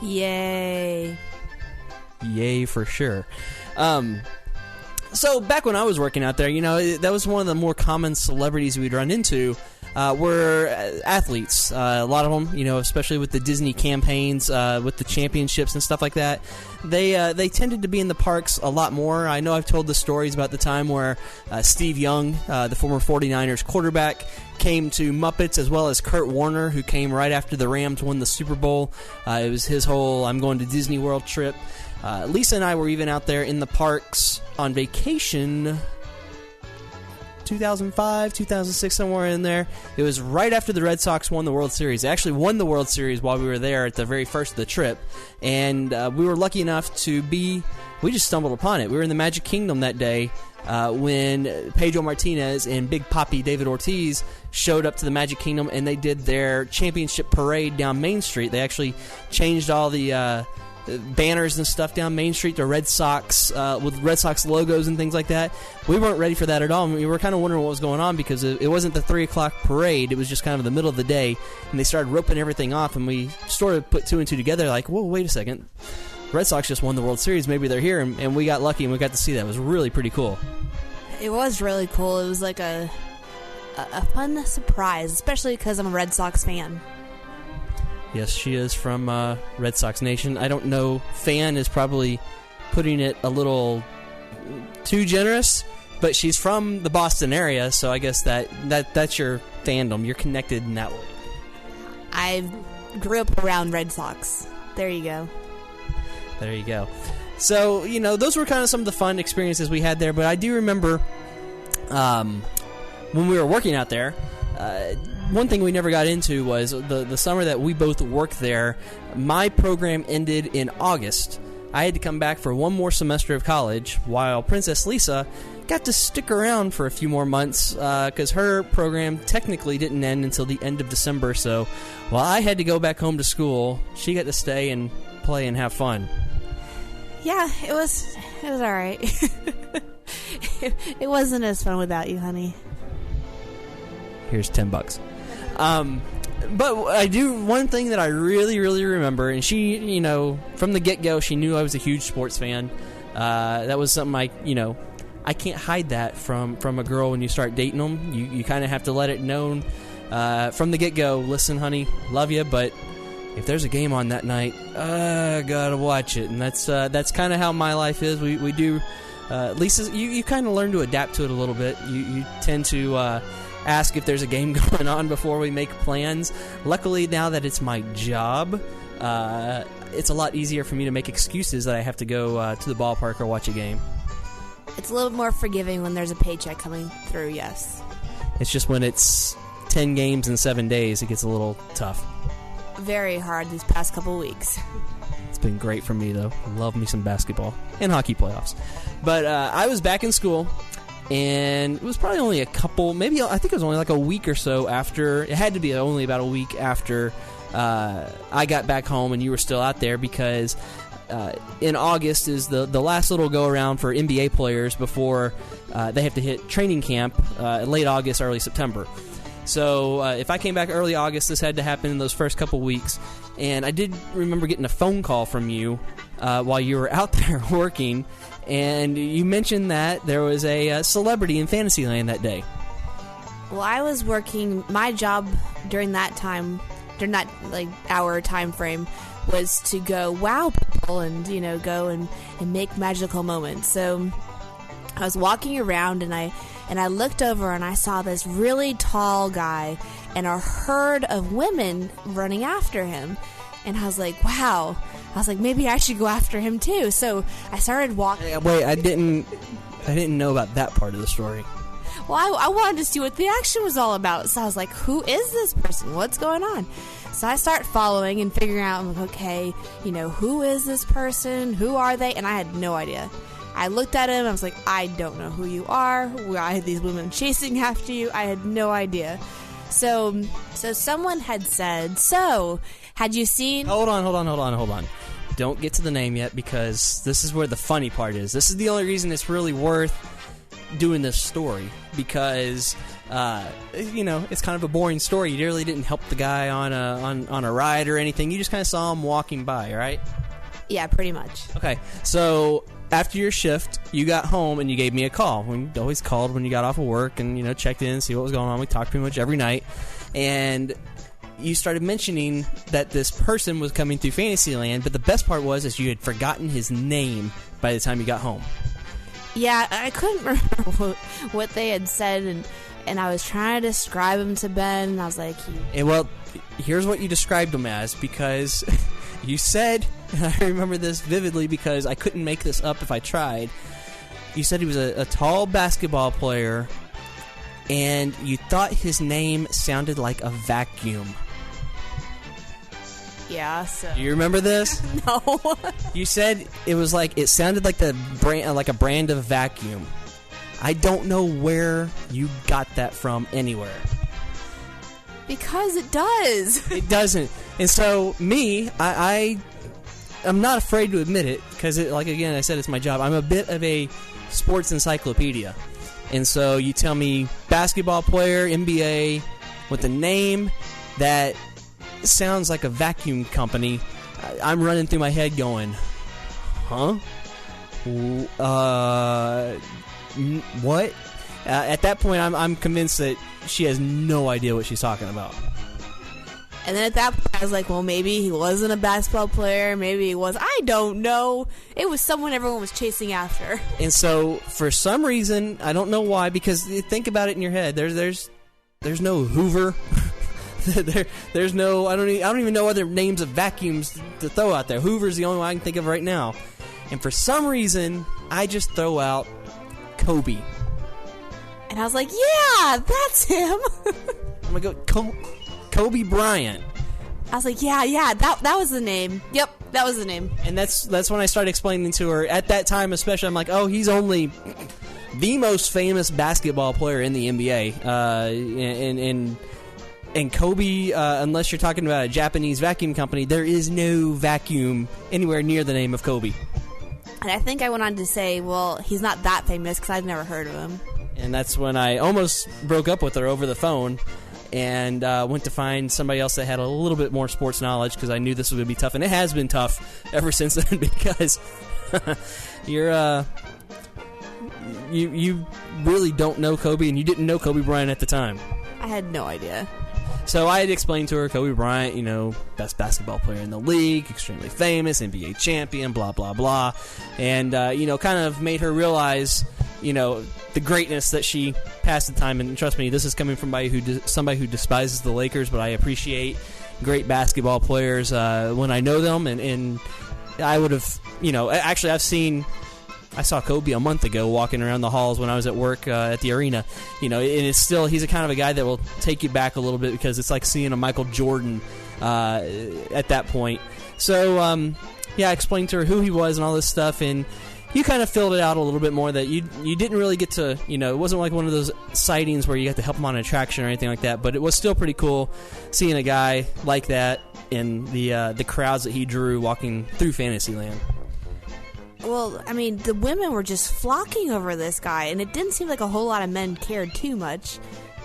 Yay. Yay for sure. So back when I was working out there, that was one of the more common celebrities we'd run into were athletes. A lot of them, especially with the Disney campaigns, with the championships and stuff like that, they tended to be in the parks a lot more. I know I've told the stories about the time where Steve Young, the former 49ers quarterback, came to Muppets, as well as Kurt Warner, who came right after the Rams won the Super Bowl. It was his whole I'm going to Disney World trip. Lisa and I were even out there in the parks on vacation 2005, 2006, somewhere in there. It was right after the Red Sox won the World Series. They actually won the World Series while we were there at the very first of the trip, and we were lucky enough we just stumbled upon it. We were in the Magic Kingdom that day when Pedro Martinez and Big Papi David Ortiz showed up to the Magic Kingdom, and they did their championship parade down Main Street. They actually changed all the banners and stuff down Main Street to Red Sox with Red Sox logos and things like that. We weren't ready for that at all. We were kind of wondering what was going on because it wasn't the 3 o'clock parade. It was just kind of in the middle of the day, and they started roping everything off, and we sort of put two and two together like, whoa, wait a second. Red Sox just won the World Series. Maybe they're here, and we got lucky and we got to see that. It was really pretty cool. It was really cool. It was like a fun surprise, especially because I'm a Red Sox fan. Yes, she is from Red Sox Nation. I don't know, fan is probably putting it a little too generous, but she's from the Boston area, so I guess that's your fandom. You're connected in that way. I grew up around Red Sox. There you go. There you go. So, those were kind of some of the fun experiences we had there, but I do remember when we were working out there, one thing we never got into was the summer that we both worked there. My program ended in August. I had to come back for one more semester of college, while Princess Lisa got to stick around for a few more months because her program technically didn't end until the end of December. So while I had to go back home to school, she got to stay and play and have fun. Yeah, it was all right. It wasn't as fun without you, honey. Here's $10. But I do one thing that I really, really remember, and she, from the get-go, she knew I was a huge sports fan. That was something I can't hide that from a girl when you start dating them. You kind of have to let it known from the get-go. Listen, honey, love you, but if there's a game on that night, gotta watch it. And that's kind of how my life is. We do. Lisa, you kind of learn to adapt to it a little bit. You tend to ask if there's a game going on before we make plans. Luckily, now that it's my job, it's a lot easier for me to make excuses that I have to go to the ballpark or watch a game. It's a little bit more forgiving when there's a paycheck coming through, yes. It's just when it's 10 games in 7 days, it gets a little tough. Very hard these past couple weeks. It's been great for me, though. Love me some basketball and hockey playoffs. But I was back in school, and it was probably only I think it was only like a week or so after. It had to be only about a week after I got back home and you were still out there, because in August is the last little go-around for NBA players before they have to hit training camp late August, early September. So if I came back early August, this had to happen in those first couple weeks. And I did remember getting a phone call from you while you were out there working, and you mentioned that there was a celebrity in Fantasyland that day. Well, I was working. My job during that hour time frame was to go wow people and go and make magical moments. So I was walking around and I looked over and I saw this really tall guy, and a herd of women running after him. And I was like, wow. I was like, maybe I should go after him too. So I started walking. Wait, I didn't know about that part of the story. Well, I wanted to see what the action was all about. So I was like, who is this person? What's going on? So I start following and figuring out, I'm like, okay, who is this person? Who are they? And I had no idea. I looked at him. I was like, I don't know who you are. I had these women chasing after you. I had no idea. So someone had said, so had you seen... Hold on. Don't get to the name yet, because this is where the funny part is. This is the only reason it's really worth doing this story, because it's kind of a boring story. You really didn't help the guy on a ride or anything. You just kind of saw him walking by, right? Yeah, pretty much. Okay, so after your shift, you got home and you gave me a call. We always called when you got off of work and checked in, see what was going on. We talked pretty much every night, and you started mentioning that this person was coming through Fantasyland, but the best part was you had forgotten his name by the time you got home. Yeah, I couldn't remember what they had said, and I was trying to describe him to Ben, and I was like... Well, here's what you described him as, because you said, and I remember this vividly because I couldn't make this up if I tried, you said he was a tall basketball player, and you thought his name sounded like a vacuum. Yeah, so... Do you remember this? No. You said it sounded like a brand of vacuum. I don't know where you got that from anywhere. Because it does. It doesn't. And so, I'm not afraid to admit it, because, again, I said it's my job. I'm a bit of a sports encyclopedia. And so you tell me basketball player, NBA, with a name that sounds like a vacuum company. I'm running through my head going, huh? What? At that point, I'm convinced that she has no idea what she's talking about. And then at that point, I was like, well, maybe he wasn't a basketball player. Maybe he was. I don't know. It was someone everyone was chasing after. And so, for some reason, I don't know why, because you think about it in your head. There's no Hoover. There's no. I don't even know other names of vacuums to throw out there. Hoover's the only one I can think of right now. And for some reason, I just throw out Kobe. And I was like, yeah, that's him. I'm gonna go Kobe Bryant. I was like, yeah, that was the name. Yep, that was the name. And that's when I started explaining to her. At that time especially, I'm like, oh, he's only the most famous basketball player in the NBA. And Kobe, unless you're talking about a Japanese vacuum company, there is no vacuum anywhere near the name of Kobe. And I think I went on to say, well, he's not that famous because I've never heard of him. And that's when I almost broke up with her over the phone and went to find somebody else that had a little bit more sports knowledge, because I knew this was going to be tough. And it has been tough ever since then, because you really don't know Kobe, and you didn't know Kobe Bryant at the time. I had no idea. So I had explained to her, Kobe Bryant, best basketball player in the league, extremely famous, NBA champion, blah, blah, blah. And, kind of made her realize, the greatness that she passed the time. And trust me, this is coming from somebody who despises the Lakers, but I appreciate great basketball players when I know them. And I would have, actually I saw Kobe a month ago walking around the halls when I was at work at the arena. And it's still, he's a kind of a guy that will take you back a little bit, because it's like seeing a Michael Jordan at that point. So, I explained to her who he was and all this stuff, and you kind of filled it out a little bit more, that you didn't really get to, it wasn't like one of those sightings where you got to help him on an attraction or anything like that, but it was still pretty cool seeing a guy like that in the crowds that he drew walking through Fantasyland. Well, I mean, the women were just flocking over this guy, and it didn't seem like a whole lot of men cared too much.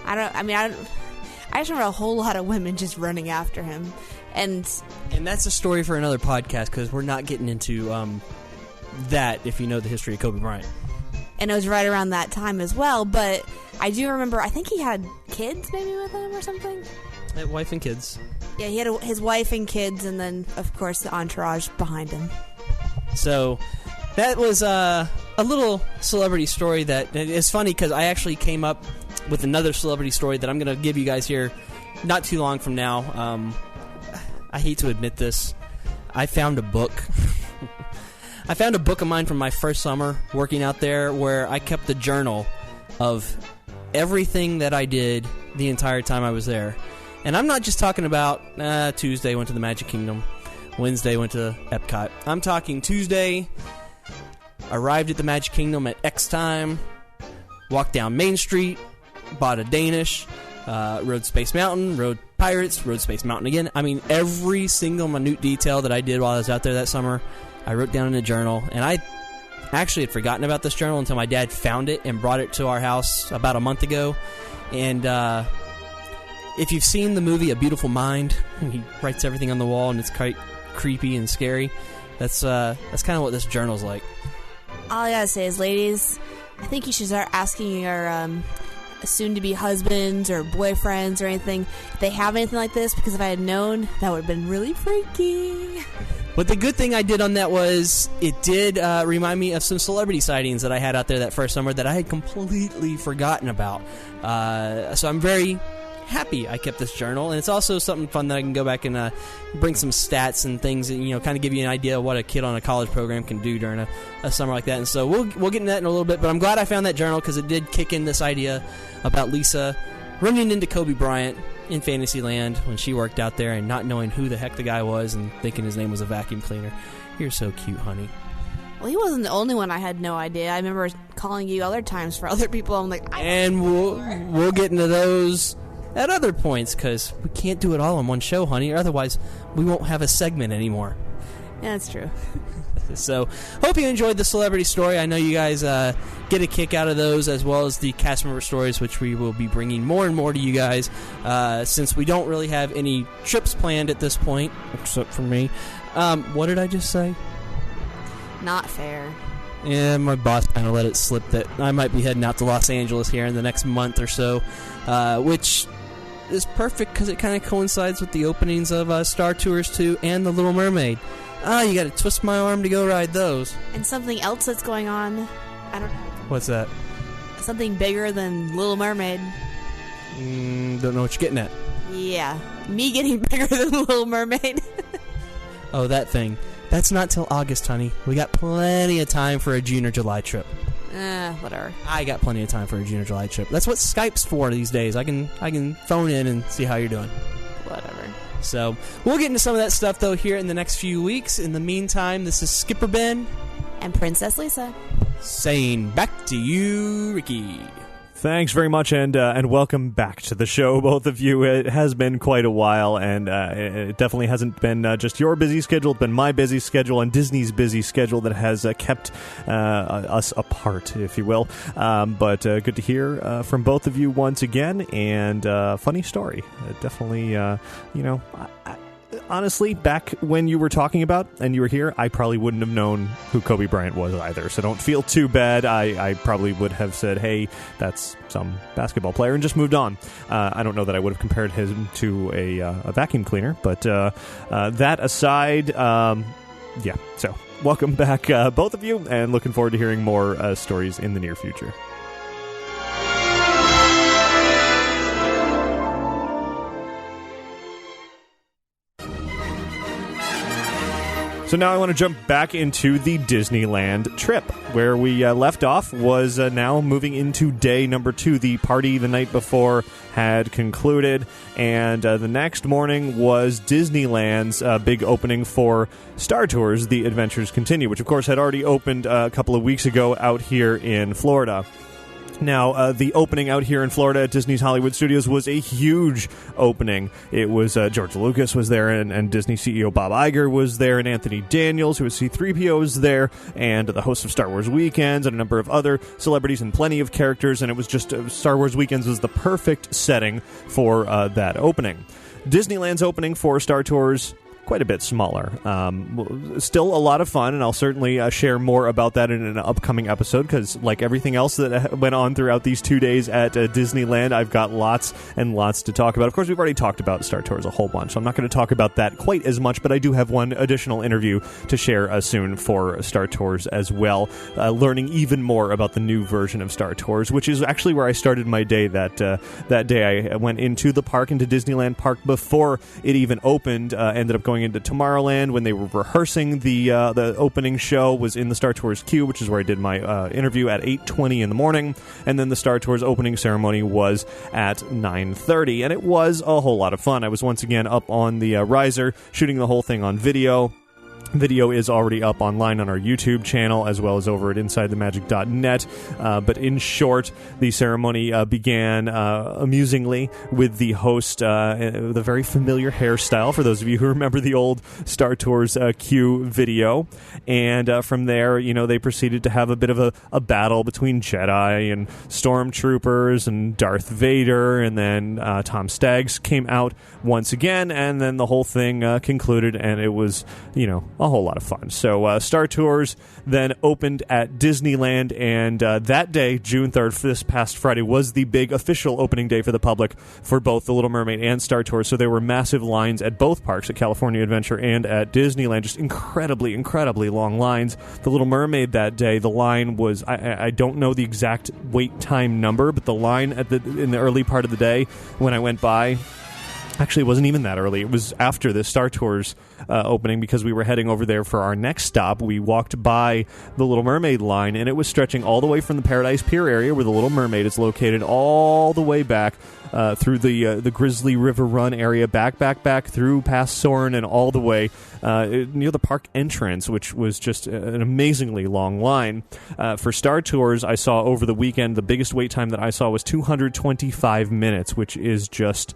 I just remember a whole lot of women just running after him. And that's a story for another podcast, because we're not getting into that if you know the history of Kobe Bryant. And it was right around that time as well, but I do remember, I think he had kids maybe with him or something? Wife and kids. Yeah, he had his wife and kids, and then, of course, the entourage behind him. So that was a little celebrity story that is funny, because I actually came up with another celebrity story that I'm going to give you guys here not too long from now, I hate to admit this, I found a book. I found a book of mine from my first summer working out there where I kept a journal of everything that I did the entire time I was there. And I'm not just talking about Tuesday went to the Magic Kingdom, Wednesday went to Epcot. I'm talking Tuesday, arrived at the Magic Kingdom at X time, walked down Main Street, bought a Danish, rode Space Mountain, rode Pirates, rode Space Mountain again. I mean, every single minute detail that I did while I was out there that summer, I wrote down in a journal. And I actually had forgotten about this journal until my dad found it and brought it to our house about a month ago. And if you've seen the movie A Beautiful Mind, he writes everything on the wall and it's quite creepy and scary. That's kind of what this journal's like. All I gotta say is, ladies, I think you should start asking your soon-to-be husbands or boyfriends or anything if they have anything like this, because if I had known, that would have been really freaky. But the good thing I did on that was it did remind me of some celebrity sightings that I had out there that first summer that I had completely forgotten about. So I'm very happy I kept this journal, and it's also something fun that I can go back and bring some stats and things and, you know, kind of give you an idea of what a kid on a college program can do during a summer like that. And so we'll get into that in a little bit, but I'm glad I found that journal because it did kick in this idea about Lisa running into Kobe Bryant in Fantasyland when she worked out there and not knowing who the heck the guy was and thinking his name was a vacuum cleaner. You're so cute, honey. Well, he wasn't the only one. I had no idea. I remember calling you other times for other people. I'm like, and we'll get into those at other points, because we can't do it all in one show, honey, or otherwise we won't have a segment anymore. Yeah, that's true. So, hope you enjoyed the celebrity story. I know you guys get a kick out of those, as well as the cast member stories, which we will be bringing more and more to you guys, since we don't really have any trips planned at this point, except for me. What did I just say? Not fair. Yeah, my boss kind of let it slip that I might be heading out to Los Angeles here in the next month or so, which is perfect because it kind of coincides with the openings of Star Tours 2 and The Little Mermaid. You gotta twist my arm to go ride those. And something else that's going on, I don't know. What's that? Something bigger than Little Mermaid. Don't know what you're getting at. Yeah, me getting bigger than Little Mermaid. Oh, that thing. That's not till August, honey. We got plenty of time for a June or July trip. Whatever. I got plenty of time for a June or July trip. That's what Skype's for these days. I can phone in and see how you're doing. Whatever. So, we'll get into some of that stuff, though, here in the next few weeks. In the meantime, this is Skipper Ben. And Princess Lisa. Saying back to you, Ricky. Thanks very much, and welcome back to the show, both of you. It has been quite a while, and it definitely hasn't been just your busy schedule. It's been my busy schedule and Disney's busy schedule that has kept us apart, if you will. But good to hear from both of you once again, and funny story. Definitely, honestly, back when you were talking about and you were here, I probably wouldn't have known who Kobe Bryant was either, so don't feel too bad. I probably would have said, hey, that's some basketball player, and just moved on. I don't know that I would have compared him to a vacuum cleaner, but that aside, yeah, so welcome back, both of you, and looking forward to hearing more stories in the near future. So now I want to jump back into the Disneyland trip. Where we left off was now moving into day number 2. The party the night before had concluded, and the next morning was Disneyland's big opening for Star Tours, The Adventures Continue, which of course had already opened a couple of weeks ago out here in Florida. Now, the opening out here in Florida at Disney's Hollywood Studios was a huge opening. It was George Lucas was there, and Disney CEO Bob Iger was there, and Anthony Daniels, who was C-3PO, was there, and the host of Star Wars Weekends, and a number of other celebrities and plenty of characters, and it was just Star Wars Weekends was the perfect setting for that opening. Disneyland's opening for Star Tours quite a bit smaller. Still a lot of fun, and I'll certainly share more about that in an upcoming episode, because like everything else that went on throughout these 2 days at Disneyland, I've got lots and lots to talk about. Of course, we've already talked about Star Tours a whole bunch, so I'm not going to talk about that quite as much, but I do have one additional interview to share soon for Star Tours as well, learning even more about the new version of Star Tours, which is actually where I started my day that day. I went into the park, into Disneyland Park, before it even opened, ended up going into Tomorrowland when they were rehearsing the opening show, was in the Star Tours queue, which is where I did my interview at 8:20 in the morning, and then the Star Tours opening ceremony was at 9:30, and it was a whole lot of fun. I was once again up on the riser, shooting the whole thing on video. Video is already up online on our YouTube channel, as well as over at InsideTheMagic.net. But in short, the ceremony began amusingly with the host, the very familiar hairstyle, for those of you who remember the old Star Tours Q video. And from there, they proceeded to have a bit of a battle between Jedi and Stormtroopers and Darth Vader. And then Tom Staggs came out once again, and then the whole thing concluded, and it was, a whole lot of fun. So Star Tours then opened at Disneyland, and that day, June 3rd, this past Friday, was the big official opening day for the public for both the Little Mermaid and Star Tours. So there were massive lines at both parks, at California Adventure and at Disneyland, just incredibly, incredibly long lines. The Little Mermaid that day, the line was, I don't know the exact wait time number, but the line in the early part of the day when I went by, actually, it wasn't even that early. It was after the Star Tours opening, because we were heading over there for our next stop. We walked by the Little Mermaid line, and it was stretching all the way from the Paradise Pier area, where the Little Mermaid is located, all the way back through the Grizzly River Run area, back through past Soarin', and all the way near the park entrance, which was just an amazingly long line. For Star Tours, I saw over the weekend, the biggest wait time that I saw was 225 minutes, which is just...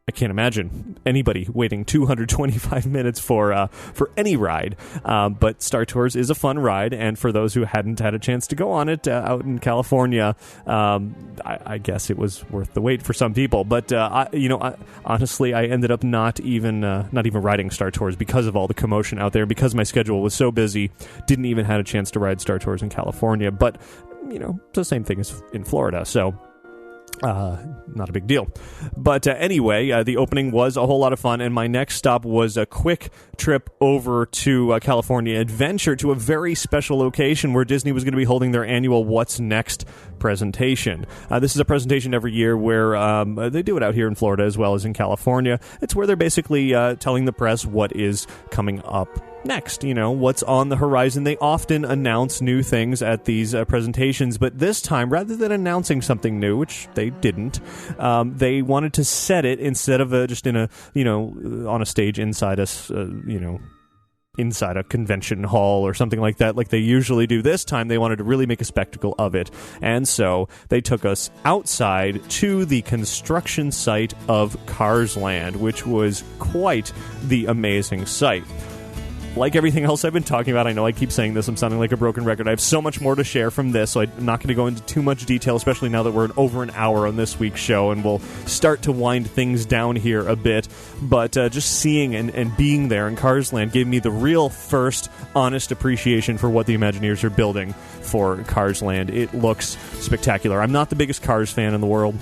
I can't imagine anybody waiting 225 minutes for any ride. But Star Tours is a fun ride, and for those who hadn't had a chance to go on it out in California, I guess it was worth the wait for some people. But honestly, I ended up not even riding Star Tours because of all the commotion out there. Because my schedule was so busy, didn't even have a chance to ride Star Tours in California. But it's the same thing as in Florida, so. Not a big deal. But anyway, the opening was a whole lot of fun, and my next stop was a quick trip over to California Adventure, to a very special location where Disney was going to be holding their annual What's Next presentation. This is a presentation every year where they do it out here in Florida as well as in California. It's where they're basically telling the press what is coming up next, what's on the horizon. They often announce new things at these presentations, but this time, rather than announcing something new, which they didn't, they wanted to set it instead of just in a, on a stage inside inside a convention hall or something like that, like they usually do. This time, they wanted to really make a spectacle of it, and so they took us outside to the construction site of Cars Land, which was quite the amazing sight. Like everything else I've been talking about, I know I keep saying this, I'm sounding like a broken record. I have so much more to share from this, so I'm not going to go into too much detail, especially now that we're over an hour on this week's show, and we'll start to wind things down here a bit. But just seeing and being there in Cars Land gave me the real first honest appreciation for what the Imagineers are building for Cars Land. It looks spectacular. I'm not the biggest Cars fan in the world.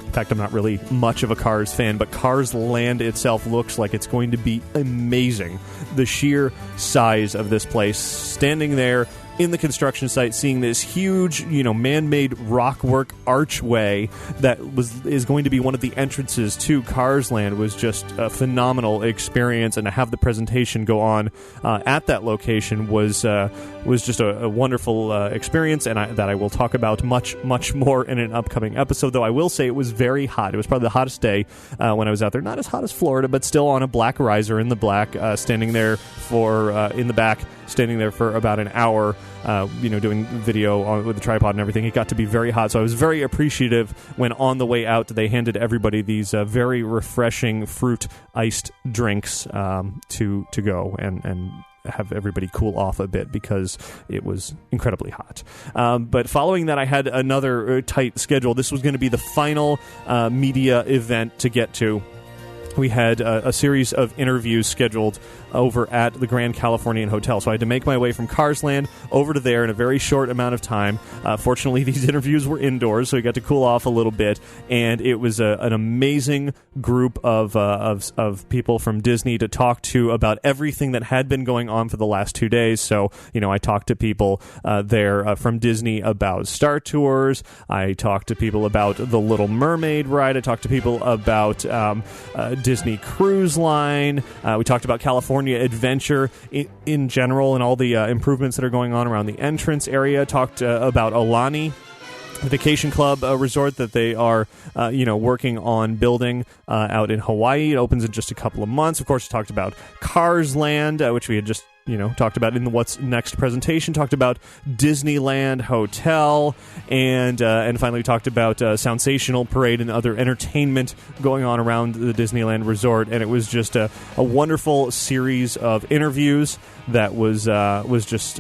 In fact, I'm not really much of a Cars fan, but Cars Land itself looks like it's going to be amazing. The sheer size of this place, standing there in the construction site, seeing this huge, man-made rockwork archway that is going to be one of the entrances to Cars Land, was just a phenomenal experience, and to have the presentation go on at that location was just a wonderful experience, and that I will talk about much, much more in an upcoming episode. Though I will say it was very hot. It was probably the hottest day when I was out there. Not as hot as Florida, but still on a black riser in the black, standing there in the back, standing there for about an hour, doing video with the tripod and everything. It got to be very hot, so I was very appreciative when on the way out they handed everybody these very refreshing fruit iced drinks to go and have everybody cool off a bit, because it was incredibly hot. But following that, I had another tight schedule. This was going to be the final media event to get to. we had a series of interviews scheduled over at the Grand Californian Hotel. So I had to make my way from Carsland over to there in a very short amount of time. Fortunately, these interviews were indoors, so we got to cool off a little bit. And it was an amazing group of people from Disney to talk to about everything that had been going on for the last 2 days. So, I talked to people there from Disney about Star Tours. I talked to people about the Little Mermaid ride. I talked to people about Disney Cruise Line. We talked about California Adventure in general and all the improvements that are going on around the entrance area. Talked about Aulani, the vacation club resort that they are, working on building out in Hawaii. It opens in just a couple of months. Of course, we talked about Cars Land, which we had just talked about in the What's Next presentation, talked about Disneyland Hotel, and finally we talked about Soundsational Parade and other entertainment going on around the Disneyland Resort, and it was just a wonderful series of interviews that was just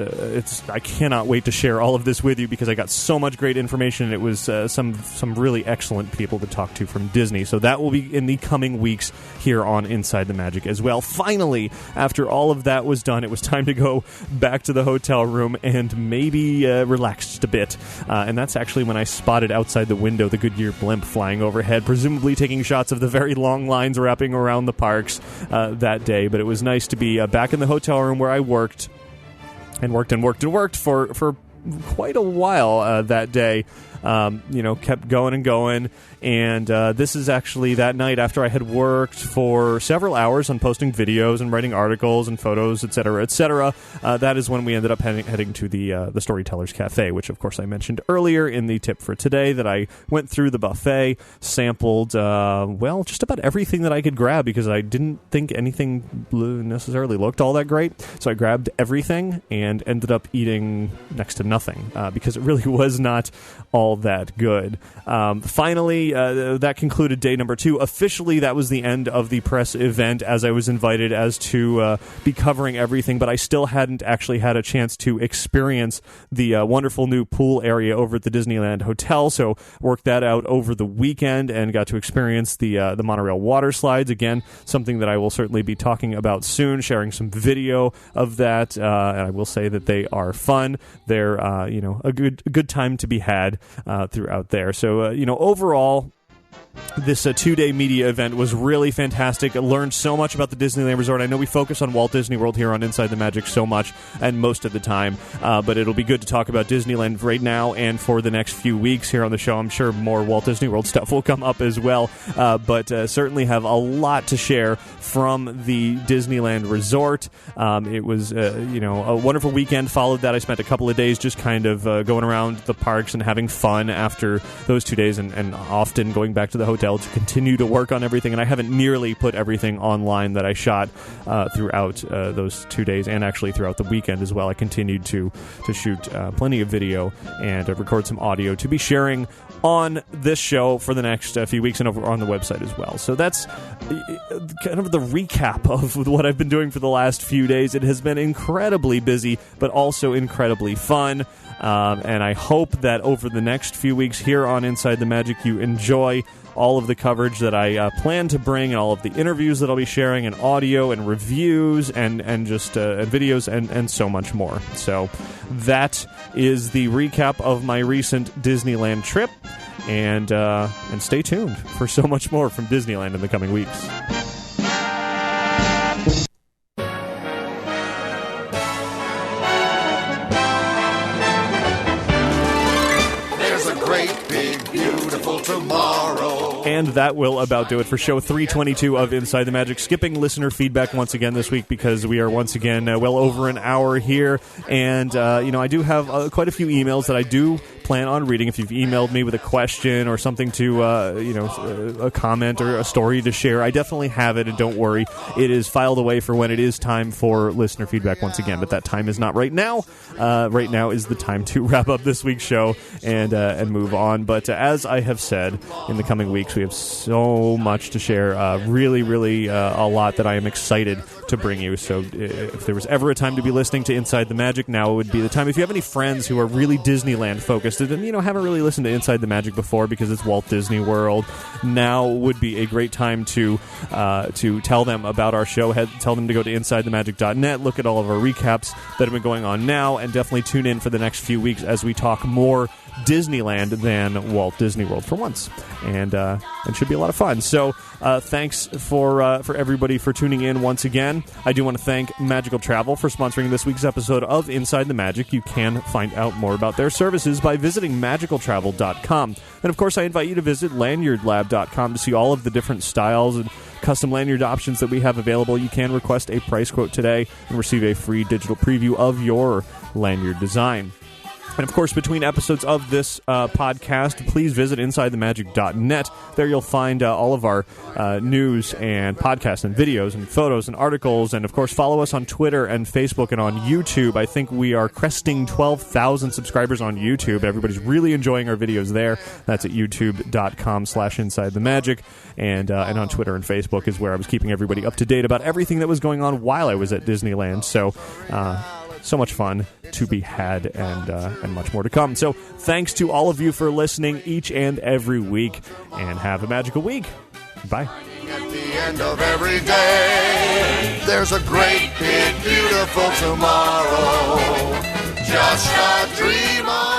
I cannot wait to share all of this with you because I got so much great information, and it was some really excellent people to talk to from Disney. So that will be in the coming weeks here on Inside the Magic as well. Finally, after all of that was done, it was time to go back to the hotel room and maybe relax just a bit. And that's actually when I spotted outside the window the Goodyear blimp flying overhead, presumably taking shots of the very long lines wrapping around the parks that day. But it was nice to be back in the hotel room where I worked for quite a while that day. Kept going and going. And this is actually that night after I had worked for several hours on posting videos and writing articles and photos, etc., etc. That is when we ended up heading to the Storytellers Cafe, which, of course, I mentioned earlier in the tip for today, that I went through the buffet, sampled, just about everything that I could grab because I didn't think anything necessarily looked all that great. So I grabbed everything and ended up eating next to nothing because it really was not all that good. Finally, that concluded day number 2. Officially, that was the end of the press event as I was invited as to be covering everything, but I still hadn't actually had a chance to experience the wonderful new pool area over at the Disneyland Hotel, so worked that out over the weekend and got to experience the monorail water slides. Again, something that I will certainly be talking about soon, sharing some video of that, and I will say that they are fun. They're, a good time to be had throughout there. So, overall, this 2-day media event was really fantastic. I learned so much about the Disneyland Resort. I know we focus on Walt Disney World here on Inside the Magic so much and most of the time, but it'll be good to talk about Disneyland right now and for the next few weeks here on the show. I'm sure more Walt Disney World stuff will come up as well, but certainly have a lot to share from the Disneyland Resort. It was, a wonderful weekend. Followed that, I spent a couple of days just kind of going around the parks and having fun after those 2 days, and often going back to the hotel to continue to work on everything. And I haven't nearly put everything online that I shot throughout those 2 days, and actually throughout the weekend as well. I continued to shoot plenty of video and record some audio to be sharing on this show for the next few weeks and over on the website as well. So that's kind of the recap of what I've been doing for the last few days. It has been incredibly busy, but also incredibly fun. And I hope that over the next few weeks here on Inside the Magic, you enjoy all of the coverage that I plan to bring, and all of the interviews that I'll be sharing, and audio and reviews and just videos and so much more. So that is the recap of my recent Disneyland trip, and stay tuned for so much more from Disneyland in the coming weeks. Tomorrow. And that will about do it for show 322 of Inside the Magic. Skipping listener feedback once again this week because we are once again well over an hour here. And, I do have quite a few emails that I do plan on reading. If you've emailed me with a question or something to, a comment or a story to share, I definitely have it, and don't worry, it is filed away for when it is time for listener feedback once again, but that time is not right now. Right now is the time to wrap up this week's show and move on. But as I have said, in the coming weeks, we have so much to share, really, really a lot that I am excited to bring you. So if there was ever a time to be listening to Inside the Magic, now would be the time. If you have any friends who are really Disneyland focused and haven't really listened to Inside the Magic before because it's Walt Disney World, now would be a great time to tell them about our show. Tell them to go to InsideTheMagic.net, look at all of our recaps that have been going on now, and definitely tune in for the next few weeks as we talk more Disneyland than Walt Disney World for once, and it should be a lot of fun. So thanks for everybody for tuning in once again. I do want to thank Magical Travel for sponsoring this week's episode of Inside the Magic. You can find out more about their services by visiting magicaltravel.com. And of course, I invite you to visit lanyardlab.com to see all of the different styles and custom lanyard options that we have available. You can request a price quote today and receive a free digital preview of your lanyard design. And, of course, between episodes of this podcast, please visit InsideTheMagic.net. There you'll find all of our news and podcasts and videos and photos and articles. And, of course, follow us on Twitter and Facebook and on YouTube. I think we are cresting 12,000 subscribers on YouTube. Everybody's really enjoying our videos there. That's at youtube.com/InsideTheMagic. And on Twitter and Facebook is where I was keeping everybody up to date about everything that was going on while I was at Disneyland. So much fun to be had, and much more to come. So thanks to all of you for listening each and every week, and have a magical week. Bye. At the end of every day, there's a great, big, beautiful tomorrow. Just a dream of